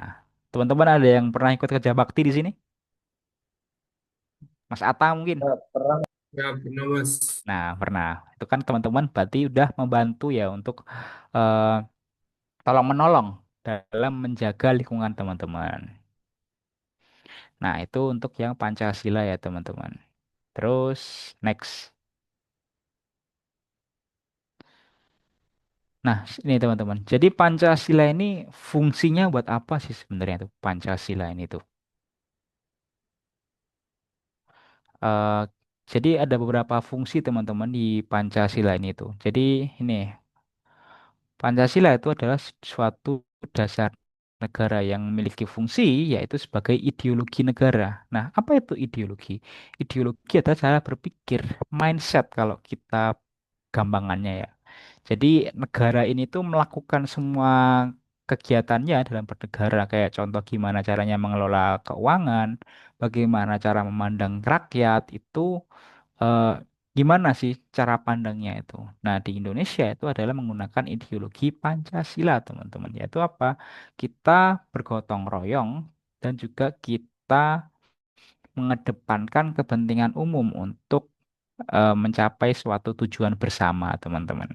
teman-teman ada yang pernah ikut kerja bakti di sini? Mas Ata mungkin. Ya, pernah. Ya, benar, Mas. Nah, pernah. Itu kan teman-teman berarti udah membantu ya untuk eh, tolong menolong dalam menjaga lingkungan teman-teman. Nah, itu untuk yang Pancasila ya, teman-teman. Terus, next. Nah, ini teman-teman. Jadi Pancasila ini fungsinya buat apa sih sebenarnya tuh Pancasila ini tuh? Eh, jadi ada beberapa fungsi teman-teman di Pancasila ini tuh. Jadi ini Pancasila itu adalah suatu dasar negara yang memiliki fungsi yaitu sebagai ideologi negara. Nah, apa itu ideologi? Ideologi adalah cara berpikir, mindset kalau kita gampangannya ya. Jadi negara ini tuh melakukan semua kegiatannya dalam bernegara kayak contoh gimana caranya mengelola keuangan, bagaimana cara memandang rakyat itu eh, gimana sih cara pandangnya itu. Nah, di Indonesia itu adalah menggunakan ideologi Pancasila, teman-teman. Yaitu apa? Kita bergotong royong dan juga kita mengedepankan kepentingan umum untuk mencapai suatu tujuan bersama, teman-teman.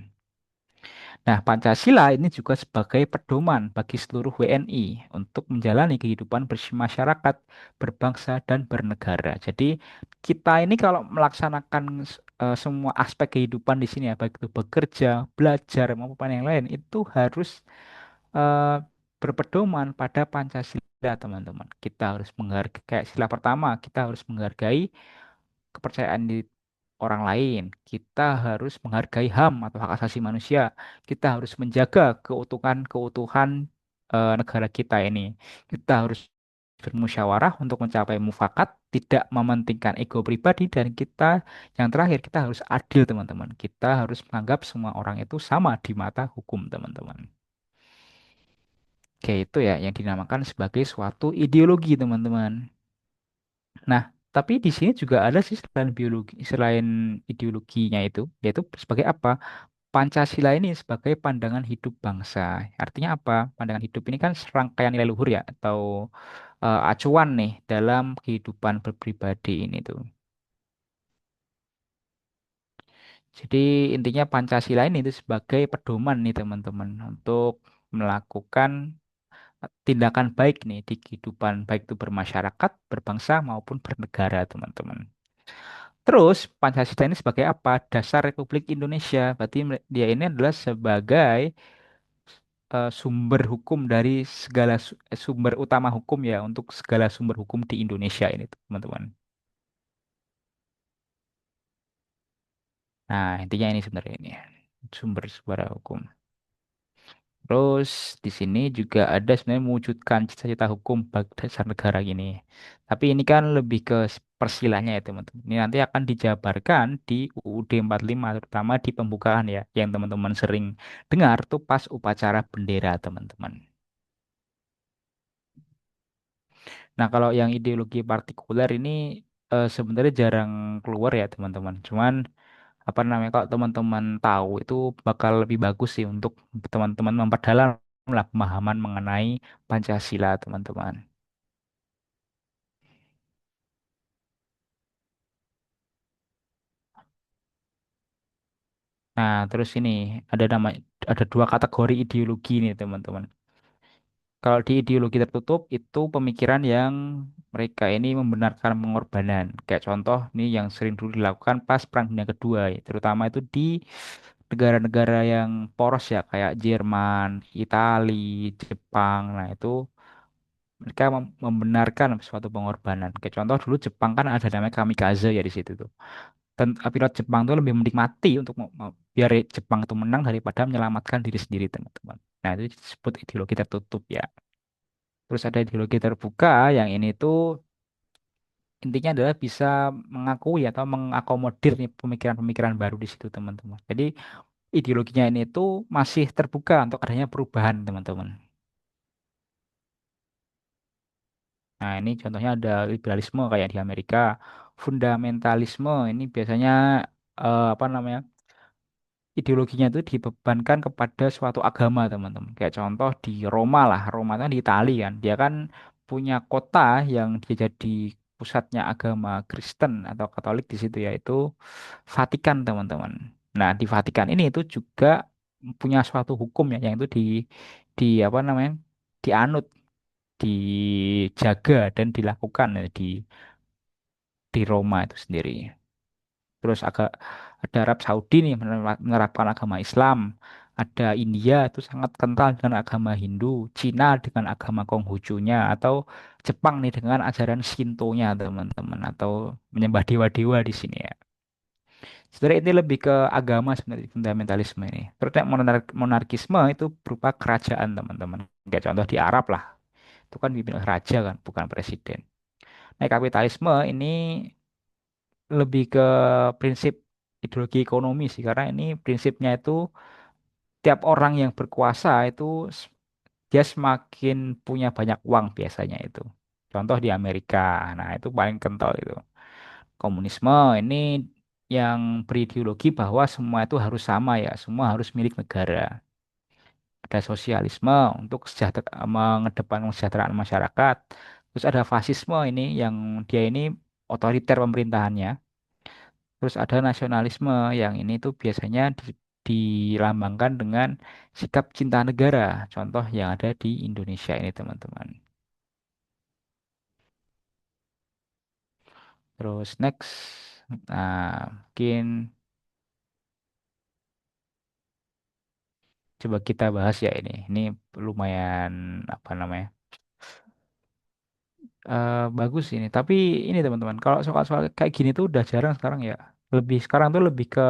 Nah, Pancasila ini juga sebagai pedoman bagi seluruh WNI untuk menjalani kehidupan bermasyarakat, berbangsa, dan bernegara. Jadi, kita ini kalau melaksanakan semua aspek kehidupan di sini ya, baik itu bekerja, belajar, maupun yang lain, itu harus eh, berpedoman pada Pancasila, teman-teman. Kita harus menghargai, kayak sila pertama, kita harus menghargai kepercayaan di orang lain. Kita harus menghargai HAM atau hak asasi manusia. Kita harus menjaga keutuhan negara kita ini. Kita harus bermusyawarah untuk mencapai mufakat, tidak mementingkan ego pribadi, dan kita yang terakhir kita harus adil, teman-teman. Kita harus menganggap semua orang itu sama di mata hukum, teman-teman. Oke, itu ya yang dinamakan sebagai suatu ideologi, teman-teman. Nah, tapi di sini juga ada sih selain biologi, selain ideologinya itu, yaitu sebagai apa? Pancasila ini sebagai pandangan hidup bangsa. Artinya apa? Pandangan hidup ini kan serangkaian nilai luhur ya, atau acuan nih dalam kehidupan berpribadi ini tuh. Jadi intinya Pancasila ini itu sebagai pedoman nih teman-teman untuk melakukan tindakan baik nih di kehidupan baik itu bermasyarakat, berbangsa maupun bernegara, teman-teman. Terus Pancasila ini sebagai apa? Dasar Republik Indonesia. Berarti dia ini adalah sebagai sumber hukum dari segala sumber utama hukum ya untuk segala sumber hukum di Indonesia ini, teman-teman. Nah, intinya ini sebenarnya ini sumber sumber hukum. Terus di sini juga ada sebenarnya mewujudkan cita-cita hukum bagi dasar negara gini. Tapi ini kan lebih ke persilanya ya teman-teman. Ini nanti akan dijabarkan di UUD 45 terutama di pembukaan ya yang teman-teman sering dengar tuh pas upacara bendera, teman-teman. Nah, kalau yang ideologi partikuler ini sebenarnya jarang keluar ya teman-teman. Cuman apa namanya kalau teman-teman tahu itu bakal lebih bagus sih untuk teman-teman memperdalam lah pemahaman mengenai Pancasila, teman-teman. Nah, terus ini ada nama ada dua kategori ideologi nih, teman-teman. Kalau di ideologi tertutup itu pemikiran yang mereka ini membenarkan pengorbanan. Kayak contoh nih yang sering dulu dilakukan pas Perang Dunia Kedua, ya. Terutama itu di negara-negara yang poros ya kayak Jerman, Italia, Jepang. Nah, itu mereka membenarkan suatu pengorbanan. Kayak contoh dulu Jepang kan ada namanya kamikaze ya di situ tuh. Dan pilot Jepang tuh lebih menikmati untuk biar Jepang itu menang daripada menyelamatkan diri sendiri, teman-teman. Nah, itu disebut ideologi tertutup ya. Terus ada ideologi terbuka yang ini tuh intinya adalah bisa mengakui atau mengakomodir nih pemikiran-pemikiran baru di situ, teman-teman. Jadi ideologinya ini tuh masih terbuka untuk adanya perubahan, teman-teman. Nah, ini contohnya ada liberalisme kayak di Amerika, fundamentalisme ini biasanya apa namanya? Ideologinya itu dibebankan kepada suatu agama, teman-teman. Kayak contoh di Roma lah, Roma itu kan di Italia kan, dia kan punya kota yang dia jadi pusatnya agama Kristen atau Katolik di situ yaitu Vatikan, teman-teman. Nah, di Vatikan ini itu juga punya suatu hukum ya yang itu di apa namanya? Dianut, dijaga dan dilakukan ya di Roma itu sendiri. Terus agak ada Arab Saudi nih menerapkan agama Islam. Ada India itu sangat kental dengan agama Hindu, Cina dengan agama Konghucunya, atau Jepang nih dengan ajaran Shinto-nya, teman-teman, atau menyembah dewa-dewa di sini ya. Sebenarnya ini lebih ke agama sebenarnya fundamentalisme ini. Terus yang monarkisme itu berupa kerajaan, teman-teman. Kayak contoh di Arab lah, itu kan dipimpin oleh raja kan, bukan presiden. Nah, kapitalisme ini lebih ke prinsip ideologi ekonomi sih karena ini prinsipnya itu tiap orang yang berkuasa itu dia semakin punya banyak uang biasanya itu. Contoh di Amerika, nah itu paling kental itu. Komunisme ini yang berideologi bahwa semua itu harus sama ya, semua harus milik negara. Ada sosialisme untuk mengedepankan kesejahteraan masyarakat. Terus ada fasisme ini yang dia ini otoriter pemerintahannya. Terus ada nasionalisme yang ini tuh biasanya dilambangkan dengan sikap cinta negara. Contoh yang ada di Indonesia ini, teman-teman. Terus next, nah mungkin coba kita bahas ya ini. Ini lumayan apa namanya? Bagus ini. Tapi ini teman-teman, kalau soal-soal kayak gini tuh udah jarang sekarang ya. Lebih sekarang tuh lebih ke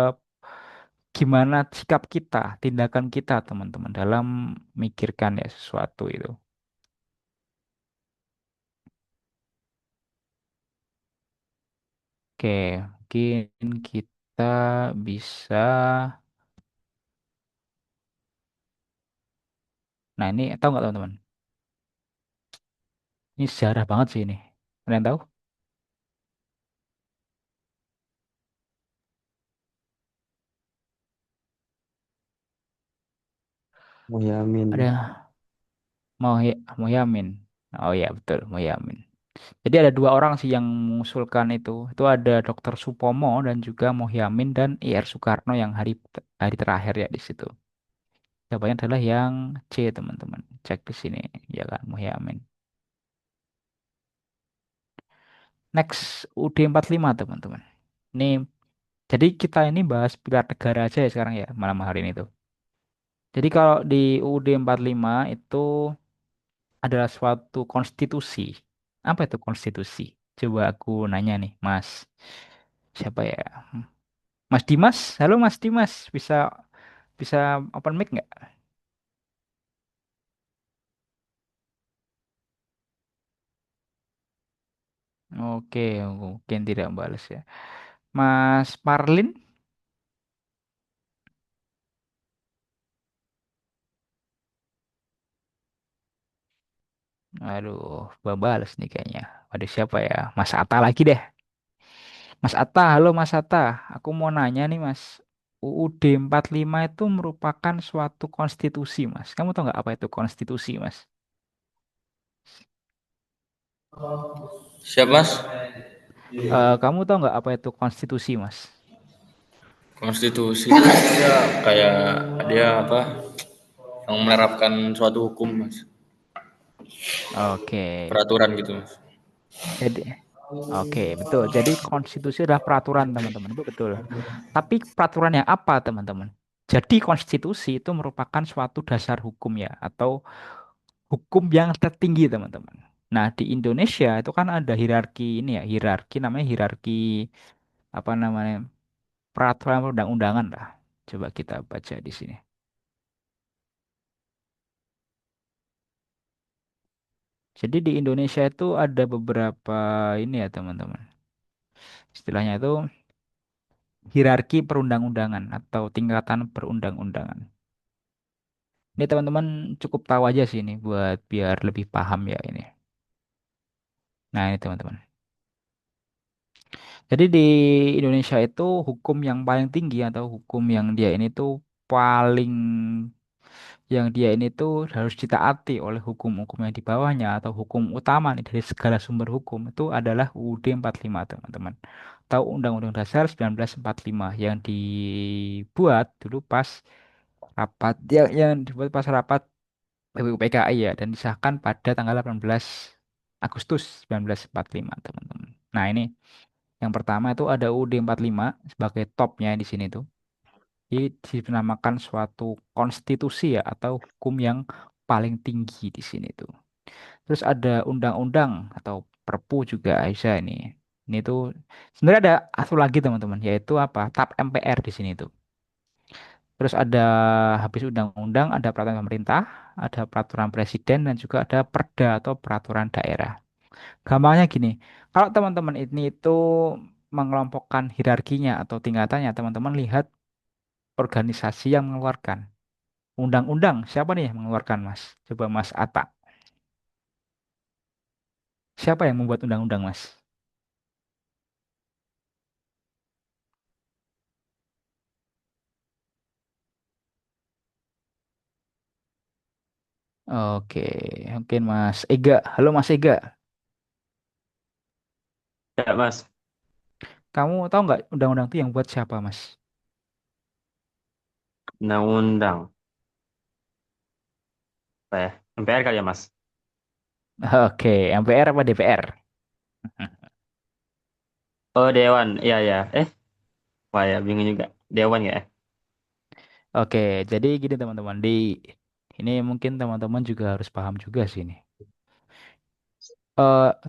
gimana sikap kita, tindakan kita teman-teman dalam mikirkan ya sesuatu itu. Oke, mungkin kita bisa. Nah ini tahu nggak teman-teman? Ini sejarah banget sih ini. Kalian tahu? Muhyamin. Ada Muhyamin. Oh iya betul, Muhyamin. Jadi ada dua orang sih yang mengusulkan itu. Itu ada Dr. Supomo dan juga Muhyamin dan IR Soekarno yang hari terakhir ya di situ. Jawabannya adalah yang C, teman-teman. Cek di sini, ya kan, Muhyamin. Next, UD 45 teman-teman. Ini, jadi kita ini bahas pilar negara aja ya sekarang ya, malam hari ini tuh. Jadi kalau di UD 45 itu adalah suatu konstitusi. Apa itu konstitusi? Coba aku nanya nih, Mas. Siapa ya? Mas Dimas? Halo Mas Dimas, bisa bisa open mic nggak? Oke, mungkin tidak balas ya. Mas Marlin? Aduh, balas nih kayaknya. Waduh, siapa ya? Mas Atta lagi deh. Mas Atta, halo Mas Atta. Aku mau nanya nih Mas. UUD 45 itu merupakan suatu konstitusi Mas. Kamu tahu nggak apa itu konstitusi Mas? Siap Mas? Kamu tahu nggak apa itu konstitusi Mas? Konstitusi itu kayak dia apa? Yang menerapkan suatu hukum Mas. Oke. Peraturan gitu Mas. Jadi, oke, betul. Jadi konstitusi adalah peraturan teman-teman. Itu betul. Tapi peraturan yang apa teman-teman? Jadi konstitusi itu merupakan suatu dasar hukum ya, atau hukum yang tertinggi teman-teman. Nah, di Indonesia itu kan ada hierarki ini ya, hierarki namanya hierarki apa namanya? Peraturan perundang-undangan lah. Coba kita baca di sini. Jadi di Indonesia itu ada beberapa ini ya teman-teman. Istilahnya itu hierarki perundang-undangan atau tingkatan perundang-undangan. Ini teman-teman cukup tahu aja sih ini buat biar lebih paham ya ini. Nah, ini teman-teman. Jadi di Indonesia itu hukum yang paling tinggi atau hukum yang dia ini tuh paling yang dia ini tuh harus ditaati oleh hukum-hukum yang di bawahnya atau hukum utama nih dari segala sumber hukum itu adalah UUD 45 teman-teman. Atau Undang-Undang Dasar 1945 yang dibuat dulu pas rapat yang dibuat pas rapat PKI ya dan disahkan pada tanggal 18 Agustus 1945 teman-teman. Nah, ini yang pertama itu ada UUD 45 sebagai topnya di sini tuh. Ini dinamakan suatu konstitusi ya atau hukum yang paling tinggi di sini tuh. Terus ada undang-undang atau perpu juga bisa ini. Ini tuh sebenarnya ada satu lagi teman-teman yaitu apa? TAP MPR di sini tuh. Terus ada habis undang-undang ada peraturan pemerintah, ada peraturan presiden dan juga ada perda atau peraturan daerah. Gampangnya gini, kalau teman-teman ini itu mengelompokkan hierarkinya atau tingkatannya, teman-teman lihat organisasi yang mengeluarkan undang-undang. Siapa nih yang mengeluarkan, Mas? Coba Mas Atta. Siapa yang membuat undang-undang, Mas? Oke, mungkin Mas Ega. Halo Mas Ega. Ya, Mas. Kamu tahu nggak undang-undang itu yang buat siapa, Mas? Undang-undang. Apa ya? MPR kali ya, Mas? Oke, MPR apa DPR? Oh, Dewan. Iya, ya. Wah ya, bingung juga. Dewan ya? Oke, jadi gini teman-teman, di ini mungkin teman-teman juga harus paham juga sih ini.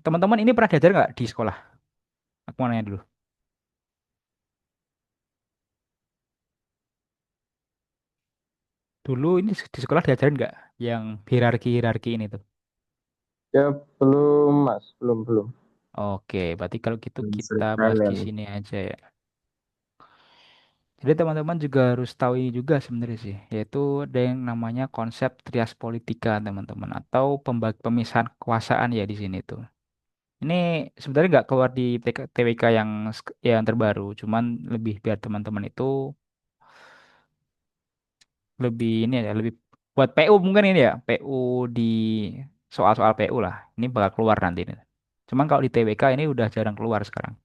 Teman-teman ini pernah diajar nggak di sekolah? Aku mau nanya dulu. Dulu ini di sekolah diajarin nggak yang hierarki-hierarki ini tuh? Ya belum Mas, belum belum. Oke, berarti kalau gitu Belum kita bahas freestyle di ya. sini aja ya. Jadi teman-teman juga harus tahu ini juga sebenarnya sih, yaitu ada yang namanya konsep trias politika teman-teman atau pemisahan kekuasaan ya di sini tuh. Ini sebenarnya nggak keluar di TWK yang terbaru, cuman lebih biar teman-teman itu lebih ini ya, lebih buat PU mungkin ini ya, PU di soal-soal PU lah. Ini bakal keluar nanti. Cuman kalau di TWK ini udah jarang keluar sekarang.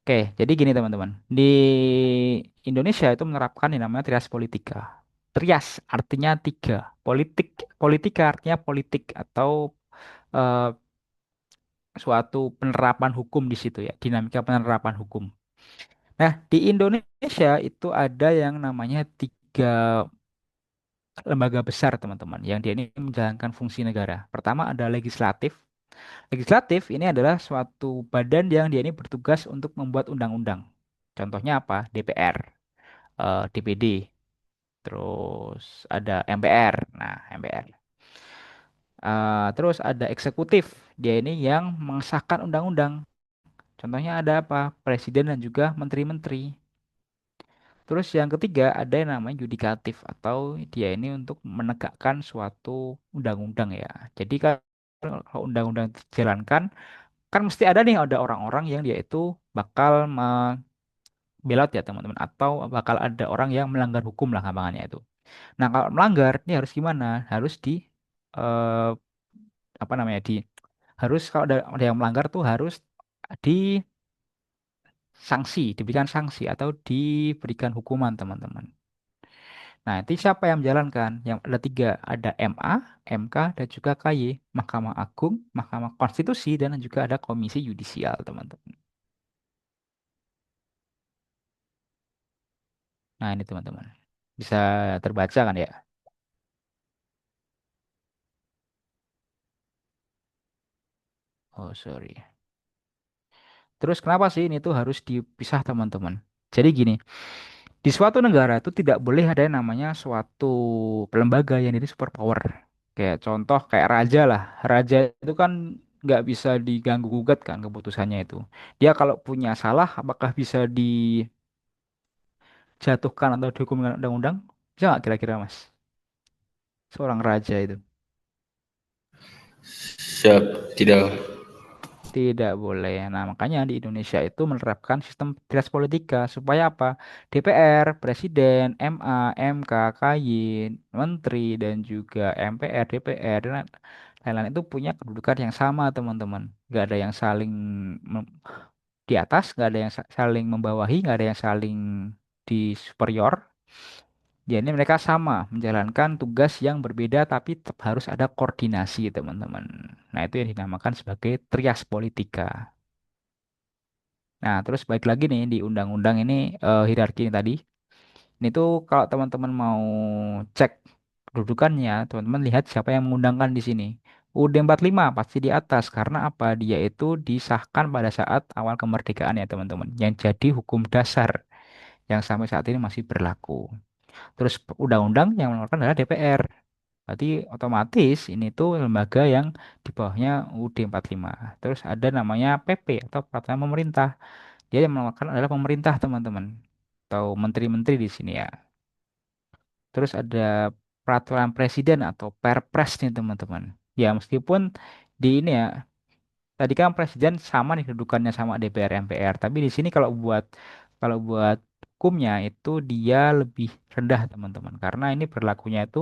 Oke, jadi gini teman-teman. Di Indonesia itu menerapkan yang namanya trias politika. Trias artinya tiga. Politika artinya politik atau eh, suatu penerapan hukum di situ ya, dinamika penerapan hukum. Nah, di Indonesia itu ada yang namanya tiga lembaga besar teman-teman yang dia ini menjalankan fungsi negara. Pertama ada legislatif. Legislatif ini adalah suatu badan yang dia ini bertugas untuk membuat undang-undang. Contohnya apa? DPR, DPD, terus ada MPR. Nah, MPR. Terus ada eksekutif. Dia ini yang mengesahkan undang-undang. Contohnya ada apa? Presiden dan juga menteri-menteri. Terus yang ketiga ada yang namanya yudikatif atau dia ini untuk menegakkan suatu undang-undang ya. Jadi kalau undang-undang dijalankan kan mesti ada nih ada orang-orang yang dia itu bakal membelot ya teman-teman atau bakal ada orang yang melanggar hukum lah gampangannya itu. Nah kalau melanggar ini harus gimana? Harus di eh, apa namanya di harus kalau ada yang melanggar tuh harus diberikan sanksi atau diberikan hukuman teman-teman. Nah, nanti siapa yang menjalankan? Yang ada tiga, ada MA, MK, dan juga KY, Mahkamah Agung, Mahkamah Konstitusi, dan juga ada Komisi Yudisial, teman-teman. Nah, ini teman-teman. Bisa terbaca kan ya? Oh, sorry. Terus kenapa sih ini tuh harus dipisah, teman-teman? Jadi gini, di suatu negara itu tidak boleh ada yang namanya suatu lembaga yang ini superpower. Kayak contoh kayak raja lah. Raja itu kan nggak bisa diganggu gugat kan keputusannya itu. Dia kalau punya salah, apakah bisa dijatuhkan atau dihukum dengan undang-undang? Bisa nggak kira-kira Mas? Seorang raja itu. Siap, tidak. Tidak boleh. Nah, makanya di Indonesia itu menerapkan sistem trias politika supaya apa? DPR, Presiden, MA, MK, KY, Menteri, dan juga MPR, DPR, dan lain-lain itu punya kedudukan yang sama, teman-teman. Nggak ada yang saling di atas, nggak ada yang saling membawahi, nggak ada yang saling di superior. Jadi mereka sama menjalankan tugas yang berbeda, tapi tetap harus ada koordinasi, teman-teman. Nah, itu yang dinamakan sebagai trias politika. Nah, terus baik lagi nih di undang-undang ini hierarki ini tadi. Ini tuh kalau teman-teman mau cek kedudukannya, teman-teman lihat siapa yang mengundangkan di sini. UUD 45 pasti di atas karena apa? Dia itu disahkan pada saat awal kemerdekaan ya, teman-teman. Yang jadi hukum dasar yang sampai saat ini masih berlaku. Terus undang-undang yang mengeluarkan adalah DPR. Berarti otomatis ini tuh lembaga yang di bawahnya UUD 45. Terus ada namanya PP atau Peraturan Pemerintah. Dia yang mengeluarkan adalah pemerintah, teman-teman. Atau menteri-menteri di sini ya. Terus ada peraturan presiden atau Perpres nih, teman-teman. Ya, meskipun di ini ya, tadi kan presiden sama nih kedudukannya sama DPR MPR, tapi di sini kalau buat hukumnya itu dia lebih rendah, teman-teman. Karena ini berlakunya itu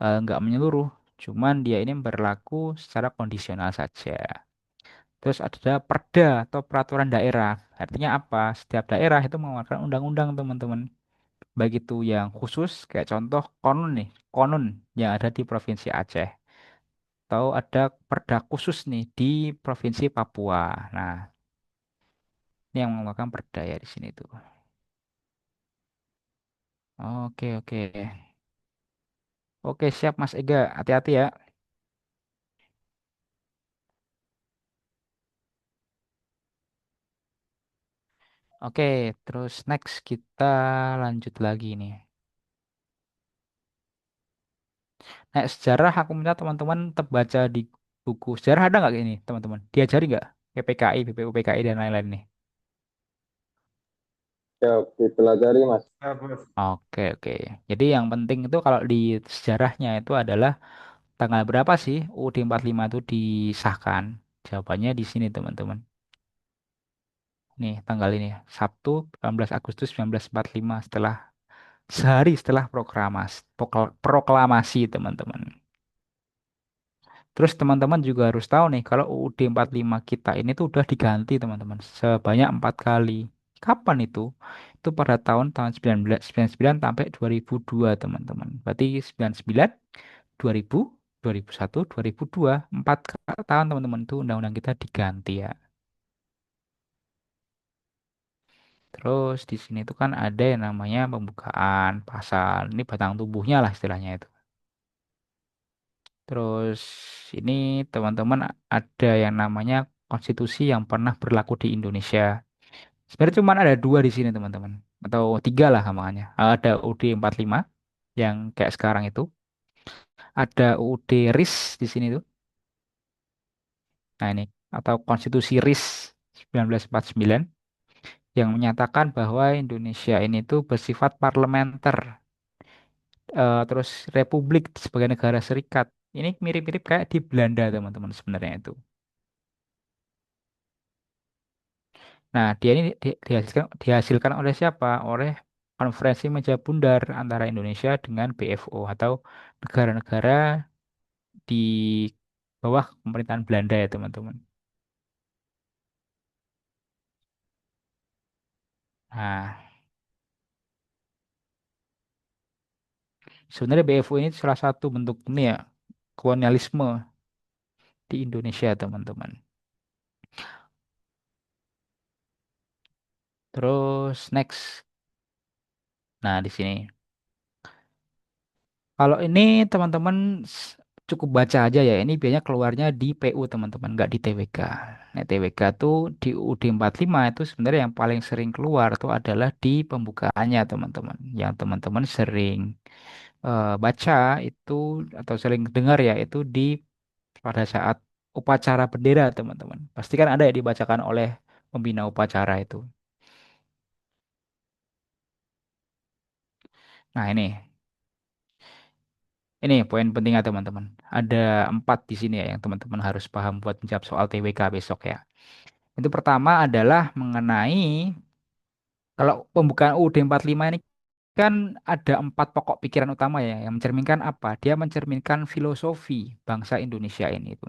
nggak menyeluruh, cuman dia ini berlaku secara kondisional saja. Terus ada perda atau peraturan daerah. Artinya apa? Setiap daerah itu mengeluarkan undang-undang, teman-teman. baik itu yang khusus kayak contoh Konun nih, Konun yang ada di Provinsi Aceh, atau ada perda khusus nih di Provinsi Papua. Nah, ini yang mengeluarkan perda ya di sini tuh. Oke, oke. Oke, siap Mas Ega. Hati-hati ya. Oke, terus next kita lanjut lagi nih. Nah, sejarah aku minta teman-teman tetap baca di buku sejarah, ada nggak ini teman-teman? Diajari nggak? PPKI, BPUPKI dan lain-lain nih. Ya, dipelajari Mas. Ya, Bos. Oke, oke. Jadi yang penting itu kalau di sejarahnya itu adalah tanggal berapa sih UUD 45 itu disahkan? Jawabannya di sini teman-teman. Nih, tanggal ini, Sabtu 18 Agustus 1945, sehari setelah proklamasi teman-teman. Terus teman-teman juga harus tahu nih kalau UUD 45 kita ini tuh udah diganti teman-teman sebanyak 4 kali. Kapan itu? Itu pada tahun 1999 sampai 2002 teman-teman. Berarti 99, 2000, 2001, 2002, 4 tahun teman-teman itu undang-undang kita diganti ya. Terus di sini tuh kan ada yang namanya pembukaan pasal. Ini batang tubuhnya lah istilahnya itu. Terus ini teman-teman ada yang namanya konstitusi yang pernah berlaku di Indonesia. Sebenarnya cuma ada 2 di sini teman-teman. Atau 3 lah makanya. Ada UUD 45 yang kayak sekarang itu. Ada UUD RIS di sini tuh. Nah ini. Atau konstitusi RIS 1949 yang menyatakan bahwa Indonesia ini tuh bersifat parlementer. Terus republik sebagai negara serikat. Ini mirip-mirip kayak di Belanda teman-teman sebenarnya itu. Nah, dia ini dihasilkan oleh siapa? Oleh konferensi meja bundar antara Indonesia dengan BFO atau negara-negara di bawah pemerintahan Belanda ya teman-teman. Nah, sebenarnya BFO ini salah satu bentuk ini ya kolonialisme di Indonesia teman-teman. Terus next. Nah, di sini. Kalau ini teman-teman cukup baca aja ya. Ini biasanya keluarnya di PU teman-teman, nggak di TWK. Nah, TWK tuh di UUD 45 itu sebenarnya yang paling sering keluar tuh adalah di pembukaannya teman-teman. Yang teman-teman sering baca itu atau sering dengar ya itu di pada saat upacara bendera teman-teman. Pasti kan ada ya dibacakan oleh pembina upacara itu. Nah, ini poin pentingnya teman-teman. Ada 4 di sini ya yang teman-teman harus paham buat menjawab soal TWK besok ya. Itu pertama adalah mengenai kalau pembukaan UUD 45 ini kan ada 4 pokok pikiran utama ya yang mencerminkan apa? Dia mencerminkan filosofi bangsa Indonesia ini itu.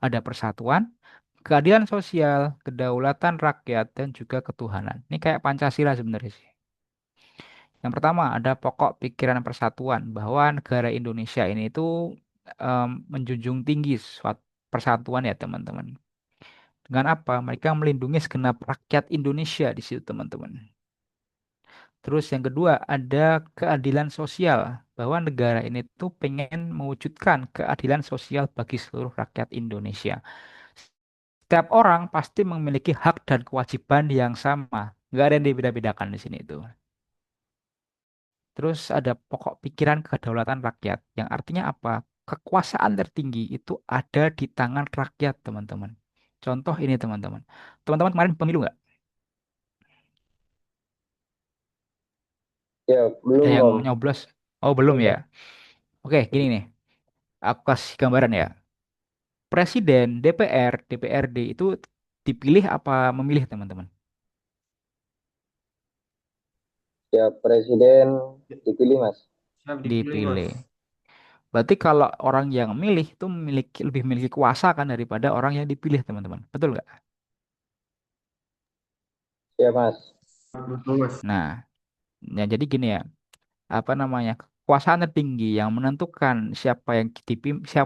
Ada persatuan, keadilan sosial, kedaulatan rakyat dan juga ketuhanan. Ini kayak Pancasila sebenarnya sih. Yang pertama ada pokok pikiran persatuan bahwa negara Indonesia ini itu menjunjung tinggi suatu persatuan ya teman-teman. Dengan apa? Mereka melindungi segenap rakyat Indonesia di situ teman-teman. Terus yang kedua ada keadilan sosial bahwa negara ini tuh pengen mewujudkan keadilan sosial bagi seluruh rakyat Indonesia. Setiap orang pasti memiliki hak dan kewajiban yang sama. Nggak ada yang dibeda-bedakan di sini itu. Terus ada pokok pikiran kedaulatan rakyat, yang artinya apa? Kekuasaan tertinggi itu ada di tangan rakyat, teman-teman. Contoh ini, teman-teman. Teman-teman kemarin pemilu nggak? Ya, Ada belum yang Om. nyoblos? Oh, belum ya? Oke, gini nih. Aku kasih gambaran ya. Presiden, DPR, DPRD itu dipilih apa memilih, teman-teman? Ya, presiden dipilih Mas. Siap dipilih, Bos. Dipilih. Berarti kalau orang yang milih itu lebih memiliki kuasa kan daripada orang yang dipilih, teman-teman. Betul nggak? Ya Mas. Betul, Mas. Nah, ya jadi gini ya. apa namanya kekuasaan tertinggi yang menentukan siapa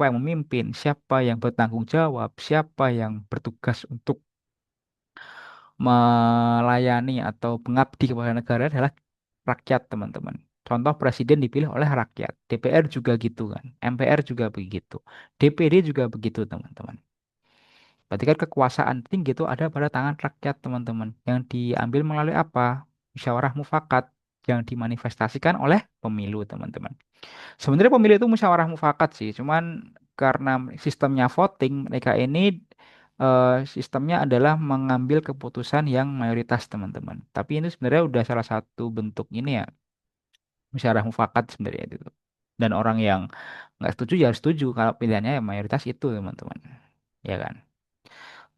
yang memimpin, siapa yang bertanggung jawab, siapa yang bertugas untuk melayani atau mengabdi kepada negara adalah rakyat, teman-teman. Contoh presiden dipilih oleh rakyat, DPR juga gitu kan, MPR juga begitu, DPD juga begitu, teman-teman. Berarti kan kekuasaan tinggi itu ada pada tangan rakyat, teman-teman. Yang diambil melalui apa? Musyawarah mufakat yang dimanifestasikan oleh pemilu, teman-teman. Sebenarnya pemilu itu musyawarah mufakat sih, cuman karena sistemnya voting, mereka ini sistemnya adalah mengambil keputusan yang mayoritas, teman-teman. Tapi ini sebenarnya udah salah satu bentuk ini ya, musyawarah mufakat sebenarnya itu. Dan orang yang nggak setuju ya harus setuju kalau pilihannya ya mayoritas itu, teman-teman. Ya kan?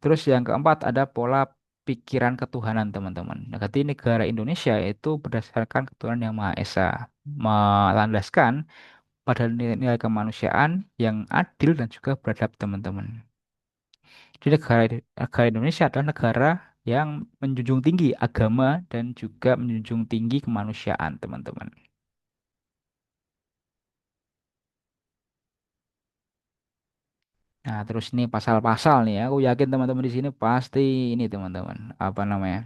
Terus yang keempat ada pola pikiran ketuhanan, teman-teman. Nah, berarti negara Indonesia itu berdasarkan ketuhanan yang Maha Esa, melandaskan pada nilai kemanusiaan yang adil dan juga beradab, teman-teman. Jadi negara Indonesia adalah negara yang menjunjung tinggi agama dan juga menjunjung tinggi kemanusiaan, teman-teman. Nah, terus ini pasal-pasal nih ya. Aku yakin teman-teman di sini pasti ini, teman-teman. Apa namanya?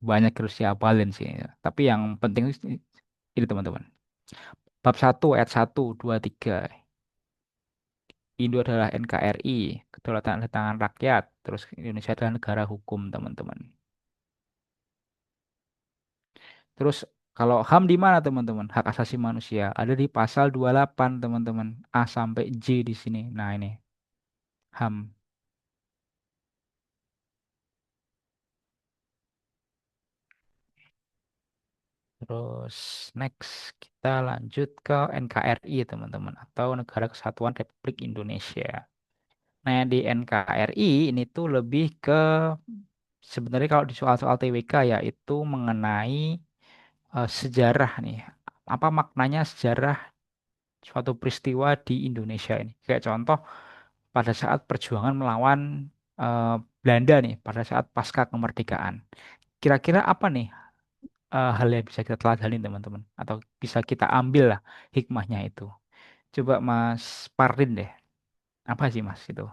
Banyak harus dihafalin sih. Tapi yang penting ini, teman-teman. Bab 1 ayat 1, 2, 3. Indo adalah NKRI, kedaulatan ada tangan rakyat. Terus Indonesia adalah negara hukum, teman-teman. Terus kalau HAM di mana, teman-teman? Hak asasi manusia ada di pasal 28, teman-teman. A sampai J di sini. Nah, ini HAM. Terus next kita lanjut ke NKRI, teman-teman, atau Negara Kesatuan Republik Indonesia. Nah, di NKRI ini tuh lebih ke sebenarnya kalau di soal-soal TWK ya itu mengenai sejarah nih. Apa maknanya sejarah suatu peristiwa di Indonesia ini? Kayak contoh pada saat perjuangan melawan eh, Belanda nih, pada saat pasca kemerdekaan. Kira-kira apa nih hal yang bisa kita teladani, teman-teman, atau bisa kita ambil lah hikmahnya itu. Coba Mas Pardin deh, apa sih Mas itu?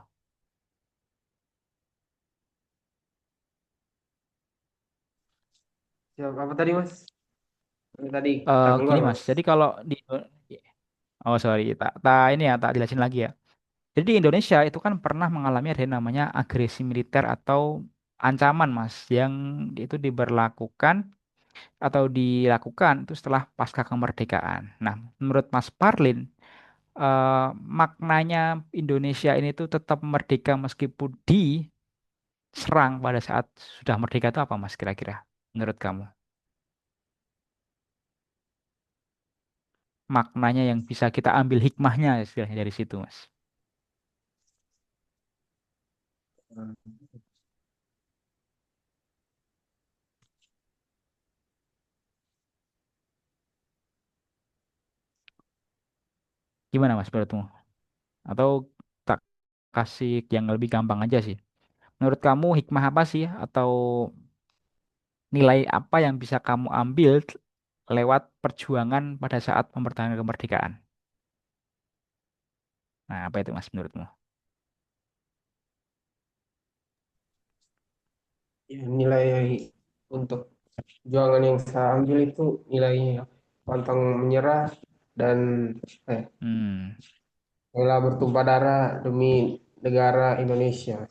Siapa apa tadi Mas? Yang tadi tak keluar Gini Mas, Mas. jadi kalau di oh sorry, ini ya tak jelasin lagi ya. Jadi di Indonesia itu kan pernah mengalami ada yang namanya agresi militer atau ancaman Mas, yang itu diberlakukan atau dilakukan itu setelah pasca kemerdekaan. Nah, menurut Mas Parlin, maknanya Indonesia ini tuh tetap merdeka meskipun diserang pada saat sudah merdeka itu apa, Mas, kira-kira? Menurut kamu? Maknanya yang bisa kita ambil hikmahnya istilahnya dari situ, Mas. Gimana, Mas, menurutmu? Atau tak kasih yang lebih gampang aja sih. Menurut kamu hikmah apa sih? Atau nilai apa yang bisa kamu ambil lewat perjuangan pada saat mempertahankan kemerdekaan? Nah, apa itu, Mas, menurutmu? Ya, nilai untuk perjuangan yang saya ambil itu nilainya pantang menyerah dan eh, Hmm. rela bertumpah darah demi negara Indonesia.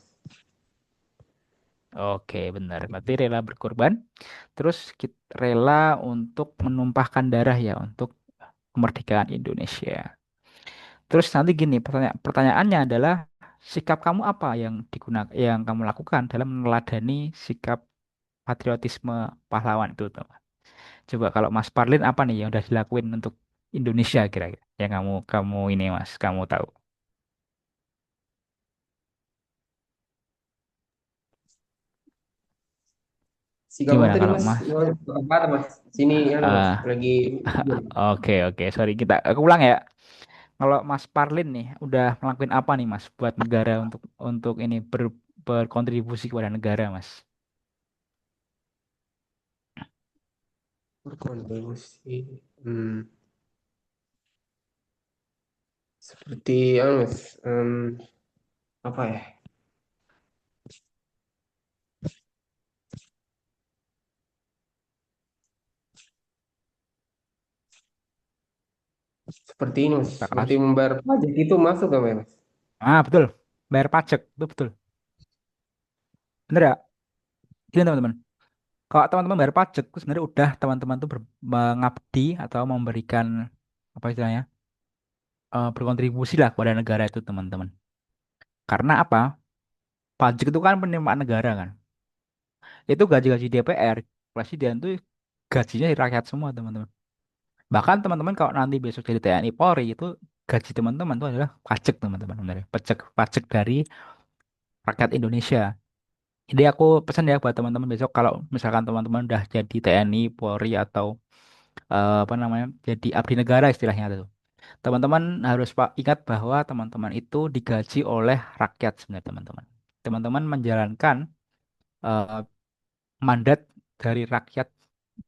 Oke, benar. Berarti rela berkorban, terus kita rela untuk menumpahkan darah ya untuk kemerdekaan Indonesia. Terus nanti gini, pertanyaannya adalah sikap kamu apa yang yang kamu lakukan dalam meneladani sikap patriotisme pahlawan itu, teman. Coba kalau Mas Parlin apa nih yang udah dilakuin untuk Indonesia kira-kira yang kamu kamu ini Mas, kamu tahu. Sikap apa Gimana tadi kalau Mas? Mas? Apa ada Mas? Sini anu Mas eh lagi oke oke, sorry aku ulang ya. Kalau Mas Parlin nih udah ngelakuin apa nih Mas buat negara untuk ini berkontribusi kepada negara Mas? Berkontribusi. Hmm, seperti Mas, apa ya? Seperti ini Mas, seperti Keras. membayar pajak itu masuk nggak Mas? Ah, betul. Bayar pajak. Itu betul. Bener ya? Ini teman-teman. Kalau teman-teman bayar pajak, itu sebenarnya udah teman-teman tuh mengabdi atau memberikan apa istilahnya? Berkontribusi lah kepada negara itu teman-teman. Karena apa? Pajak itu kan penerimaan negara kan. Itu gaji-gaji DPR, presiden tuh gajinya dari rakyat semua teman-teman. Bahkan teman-teman kalau nanti besok jadi TNI Polri itu gaji teman-teman itu adalah pajak teman-teman sebenarnya. Pajak pajak dari rakyat Indonesia. Jadi aku pesan ya buat teman-teman besok kalau misalkan teman-teman udah jadi TNI, Polri atau apa namanya jadi abdi negara istilahnya itu. Teman-teman harus ingat bahwa teman-teman itu digaji oleh rakyat sebenarnya teman-teman. Teman-teman menjalankan eh, mandat dari rakyat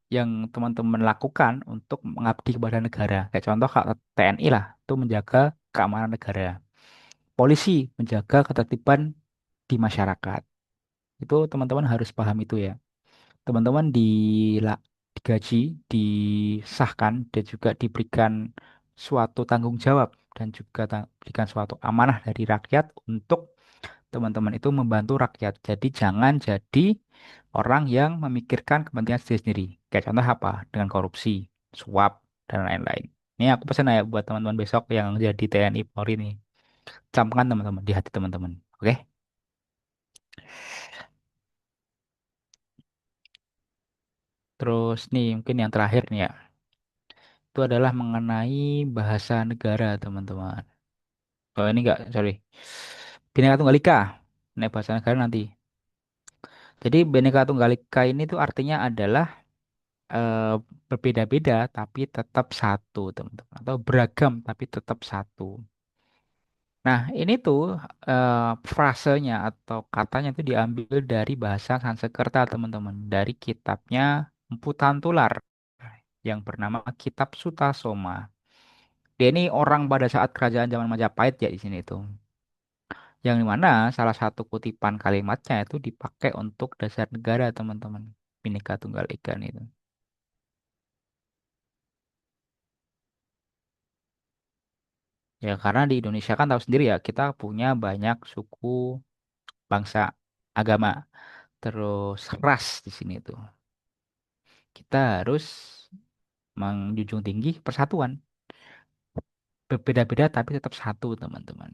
yang teman-teman lakukan untuk mengabdi kepada negara. Kayak contoh kalau TNI lah, itu menjaga keamanan negara. Polisi menjaga ketertiban di masyarakat. Itu teman-teman harus paham itu ya. Teman-teman digaji, disahkan, dan juga diberikan suatu tanggung jawab dan juga berikan suatu amanah dari rakyat untuk teman-teman itu membantu rakyat. Jadi jangan jadi orang yang memikirkan kepentingan sendiri. Kayak contoh apa? Dengan korupsi, suap, dan lain-lain. Ini aku pesan ya buat teman-teman besok yang jadi TNI Polri nih. Camkan teman-teman di hati teman-teman. Oke? Terus nih mungkin yang terakhir nih ya. Itu adalah mengenai bahasa negara teman-teman. Oh ini enggak, sorry. Bhinneka Tunggal Ika. Ini bahasa negara nanti. Jadi Bhinneka Tunggal Ika ini tuh artinya adalah eh, berbeda-beda tapi tetap satu, teman-teman. Atau beragam tapi tetap satu. Nah, ini tuh eh, frasenya atau katanya itu diambil dari bahasa Sanskerta, teman-teman. Dari kitabnya Empu Tantular yang bernama Kitab Sutasoma. Dia ini orang pada saat kerajaan zaman Majapahit ya di sini tuh. Yang dimana salah satu kutipan kalimatnya itu dipakai untuk dasar negara, teman-teman. Bhinneka Tunggal Ika itu. Ya, karena di Indonesia kan tahu sendiri ya, kita punya banyak suku, bangsa, agama, terus ras di sini tuh. Kita harus menjunjung tinggi persatuan. Berbeda-beda tapi tetap satu, teman-teman.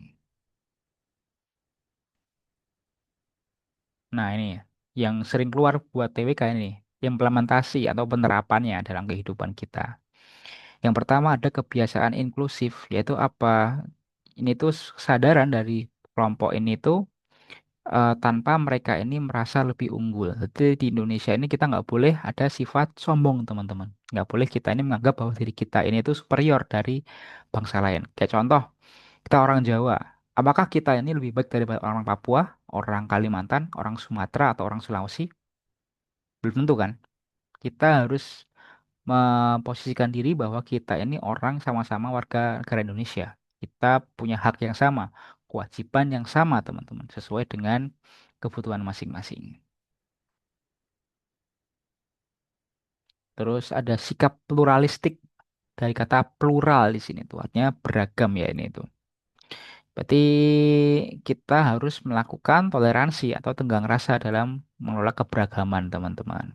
Nah, ini ya, yang sering keluar buat TWK ini, implementasi atau penerapannya dalam kehidupan kita. Yang pertama ada kebiasaan inklusif, yaitu apa? Ini tuh kesadaran dari kelompok ini tuh tanpa mereka ini merasa lebih unggul. Jadi di Indonesia ini kita nggak boleh ada sifat sombong, teman-teman. Nggak boleh kita ini menganggap bahwa diri kita ini tuh superior dari bangsa lain. Kayak contoh, kita orang Jawa. Apakah kita ini lebih baik daripada orang Papua, orang Kalimantan, orang Sumatera, atau orang Sulawesi? Belum tentu kan? Kita harus memposisikan diri bahwa kita ini orang sama-sama warga negara Indonesia. Kita punya hak yang sama, kewajiban yang sama, teman-teman, sesuai dengan kebutuhan masing-masing. Terus ada sikap pluralistik dari kata plural di sini tuh, artinya beragam ya ini tuh. Berarti kita harus melakukan toleransi atau tenggang rasa dalam mengelola keberagaman, teman-teman.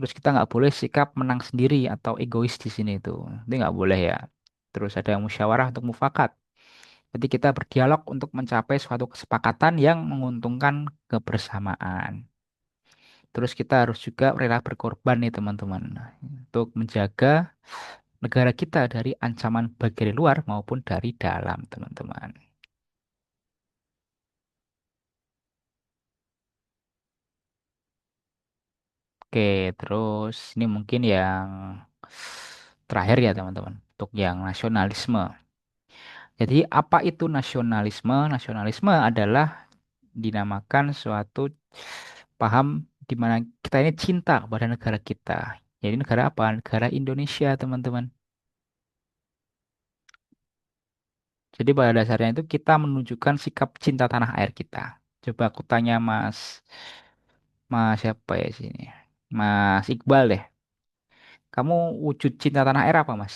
Terus kita nggak boleh sikap menang sendiri atau egois di sini tuh. Itu nggak boleh ya. Terus ada musyawarah untuk mufakat. Jadi kita berdialog untuk mencapai suatu kesepakatan yang menguntungkan kebersamaan. Terus kita harus juga rela berkorban nih teman-teman. Untuk menjaga negara kita dari ancaman baik dari luar maupun dari dalam, teman-teman. Oke, terus ini mungkin yang terakhir ya teman-teman. Untuk yang nasionalisme. Jadi apa itu nasionalisme? Nasionalisme adalah dinamakan suatu paham di mana kita ini cinta kepada negara kita. Jadi negara apa? Negara Indonesia, teman-teman. Jadi pada dasarnya itu kita menunjukkan sikap cinta tanah air kita. Coba aku tanya Mas siapa ya sini? Mas Iqbal deh. Kamu wujud cinta tanah air apa, Mas?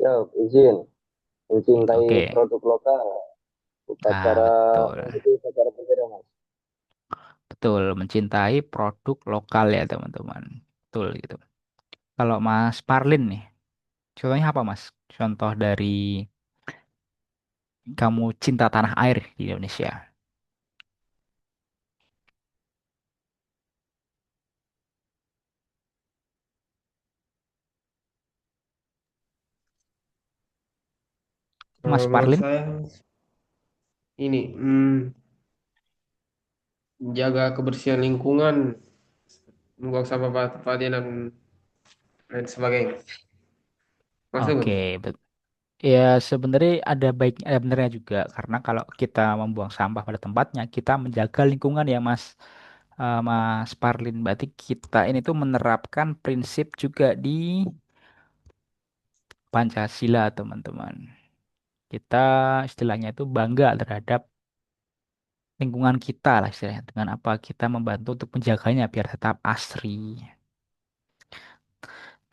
Ya, izin mencintai Oke. produk lokal, Ah, upacara betul. itu upacara bendera mas. Betul, mencintai produk lokal ya, teman-teman. Betul gitu. Kalau Mas Parlin nih, contohnya apa, Mas? Contoh dari kamu cinta tanah air di Indonesia. Kalau Mas menurut Parlin? saya ini jaga kebersihan lingkungan, membuang sampah tempat dan lain sebagainya. Mas Oke, Teguh? ya sebenarnya ada baik ada benernya juga karena kalau kita membuang sampah pada tempatnya, kita menjaga lingkungan ya, Mas. Mas Parlin, berarti kita ini tuh menerapkan prinsip juga di Pancasila, teman-teman. Kita istilahnya itu bangga terhadap lingkungan kita lah istilahnya. Dengan apa kita membantu untuk menjaganya biar tetap asri.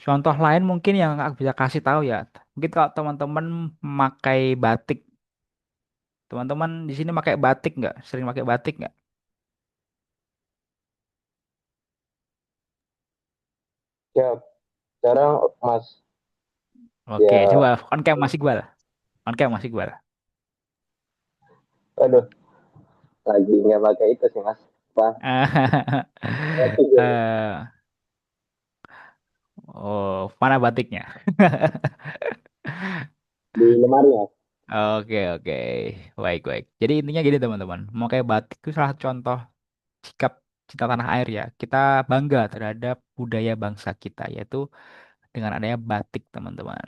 Contoh lain mungkin yang aku bisa kasih tahu ya. Mungkin kalau teman-teman memakai batik, teman-teman di sini pakai batik nggak? Sering pakai batik nggak? Ya, sekarang mas, Oke, coba ya, on cam Mas Iqbal. On cam Mas Iqbal. aduh, lagi nggak pakai itu sih mas. Apa? Eh, oh, mana batiknya? Di lemari mas. Oke, oke. Baik, baik. Jadi intinya gini teman-teman. Mau kayak batik itu salah contoh sikap cinta tanah air ya. Kita bangga terhadap budaya bangsa kita, yaitu dengan adanya batik, teman-teman.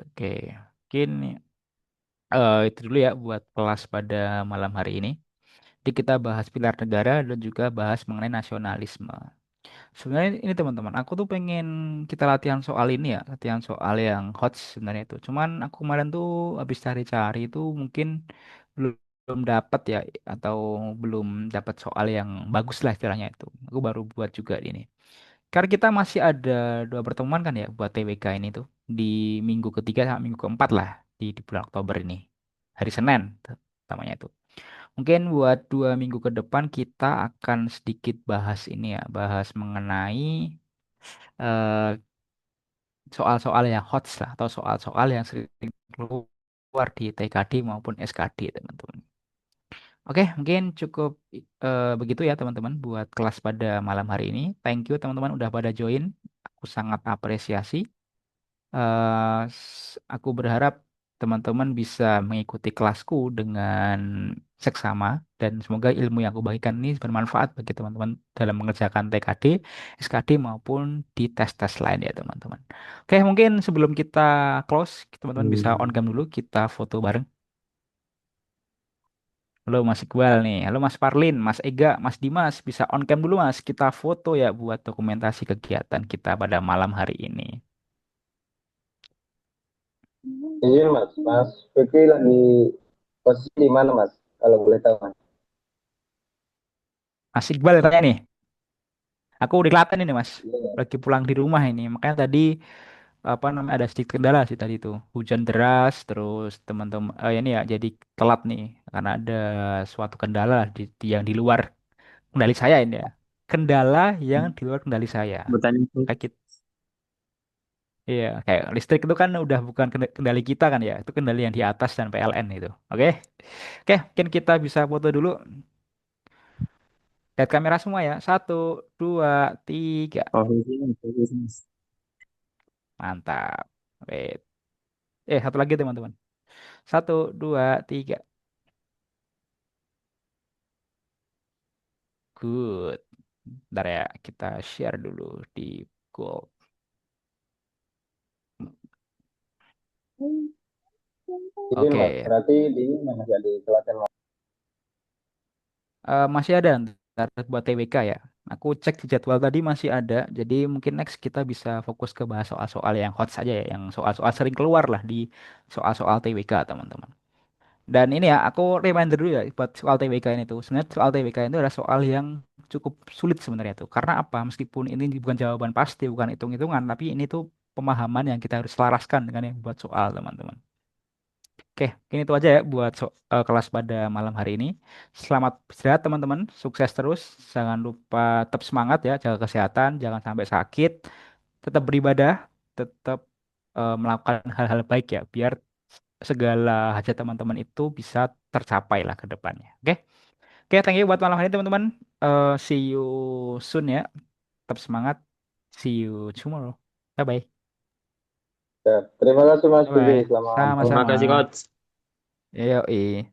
Oke, mungkin itu dulu ya buat kelas pada malam hari ini. Jadi kita bahas pilar negara dan juga bahas mengenai nasionalisme. Sebenarnya ini teman-teman, aku tuh pengen kita latihan soal ini ya, latihan soal yang hot sebenarnya itu. Cuman aku kemarin tuh habis cari-cari itu mungkin belum belum dapat ya atau belum dapat soal yang bagus lah istilahnya itu. Aku baru buat juga ini. Karena kita masih ada dua pertemuan kan ya buat TWK ini tuh di minggu ketiga sama minggu keempat lah di bulan Oktober ini. Hari Senin namanya itu. Mungkin buat 2 minggu ke depan kita akan sedikit bahas ini ya, bahas mengenai eh, soal-soal yang hot lah atau soal-soal yang sering keluar di TKD maupun SKD teman-teman. Oke, mungkin cukup begitu ya teman-teman buat kelas pada malam hari ini. Thank you teman-teman udah pada join. Aku sangat apresiasi. Aku berharap teman-teman bisa mengikuti kelasku dengan seksama dan semoga ilmu yang aku bagikan ini bermanfaat bagi teman-teman dalam mengerjakan TKD, SKD maupun di tes-tes lain ya teman-teman. Oke, mungkin sebelum kita close, teman-teman bisa on cam dulu, kita foto bareng. Halo Mas Iqbal nih, halo Mas Parlin, Mas Ega, Mas Dimas, bisa on cam dulu Mas, kita foto ya buat dokumentasi kegiatan kita pada malam hari ini. Izin mas, mas Fikri lagi posisi di mana mas? Kalau boleh tahu mas. Mas Iqbal tanya nih. Aku di Klaten ini Mas, Iya. lagi pulang di rumah ini. Makanya tadi apa namanya ada sedikit kendala sih tadi itu. Hujan deras, terus teman-teman ya ini ya jadi telat nih karena ada suatu kendala yang di luar kendali saya ini ya. Kendala yang di luar kendali saya. Bertanya itu. Kayak gitu. Iya, kayak listrik itu kan udah bukan kendali kita kan ya, itu kendali yang di atas dan PLN itu. Oke, oke, mungkin kita bisa foto dulu. Lihat kamera semua ya. Satu, dua, tiga. Posisi. Mantap. Wait. Satu lagi teman-teman. Satu, dua, tiga. Good. Bentar ya, kita share dulu di Google. Izin mas, Oke, berarti di mana mas ya di Klaten mas? Masih ada ntar buat TWK ya. Aku cek di jadwal tadi masih ada. Jadi mungkin next kita bisa fokus ke bahas soal-soal yang hot saja ya, yang soal-soal sering keluar lah di soal-soal TWK teman-teman. Dan ini ya, aku reminder dulu ya buat soal TWK ini tuh. Sebenarnya soal TWK itu adalah soal yang cukup sulit sebenarnya tuh. Karena apa? Meskipun ini bukan jawaban pasti, bukan hitung-hitungan, tapi ini tuh pemahaman yang kita harus selaraskan dengan yang buat soal teman-teman. Oke, ini itu aja ya buat kelas pada malam hari ini. Selamat istirahat teman-teman, sukses terus. Jangan lupa tetap semangat ya, jaga kesehatan, jangan sampai sakit, tetap beribadah, tetap melakukan hal-hal baik ya, biar segala hajat teman-teman itu bisa tercapai lah ke depannya. Oke, oke, thank you buat malam hari ini teman-teman. See you soon ya, tetap semangat. See you tomorrow. Bye bye. Ya, terima kasih Mas Bye Billy, bye. selamat Terima Sama-sama. kasih, Coach. Yo,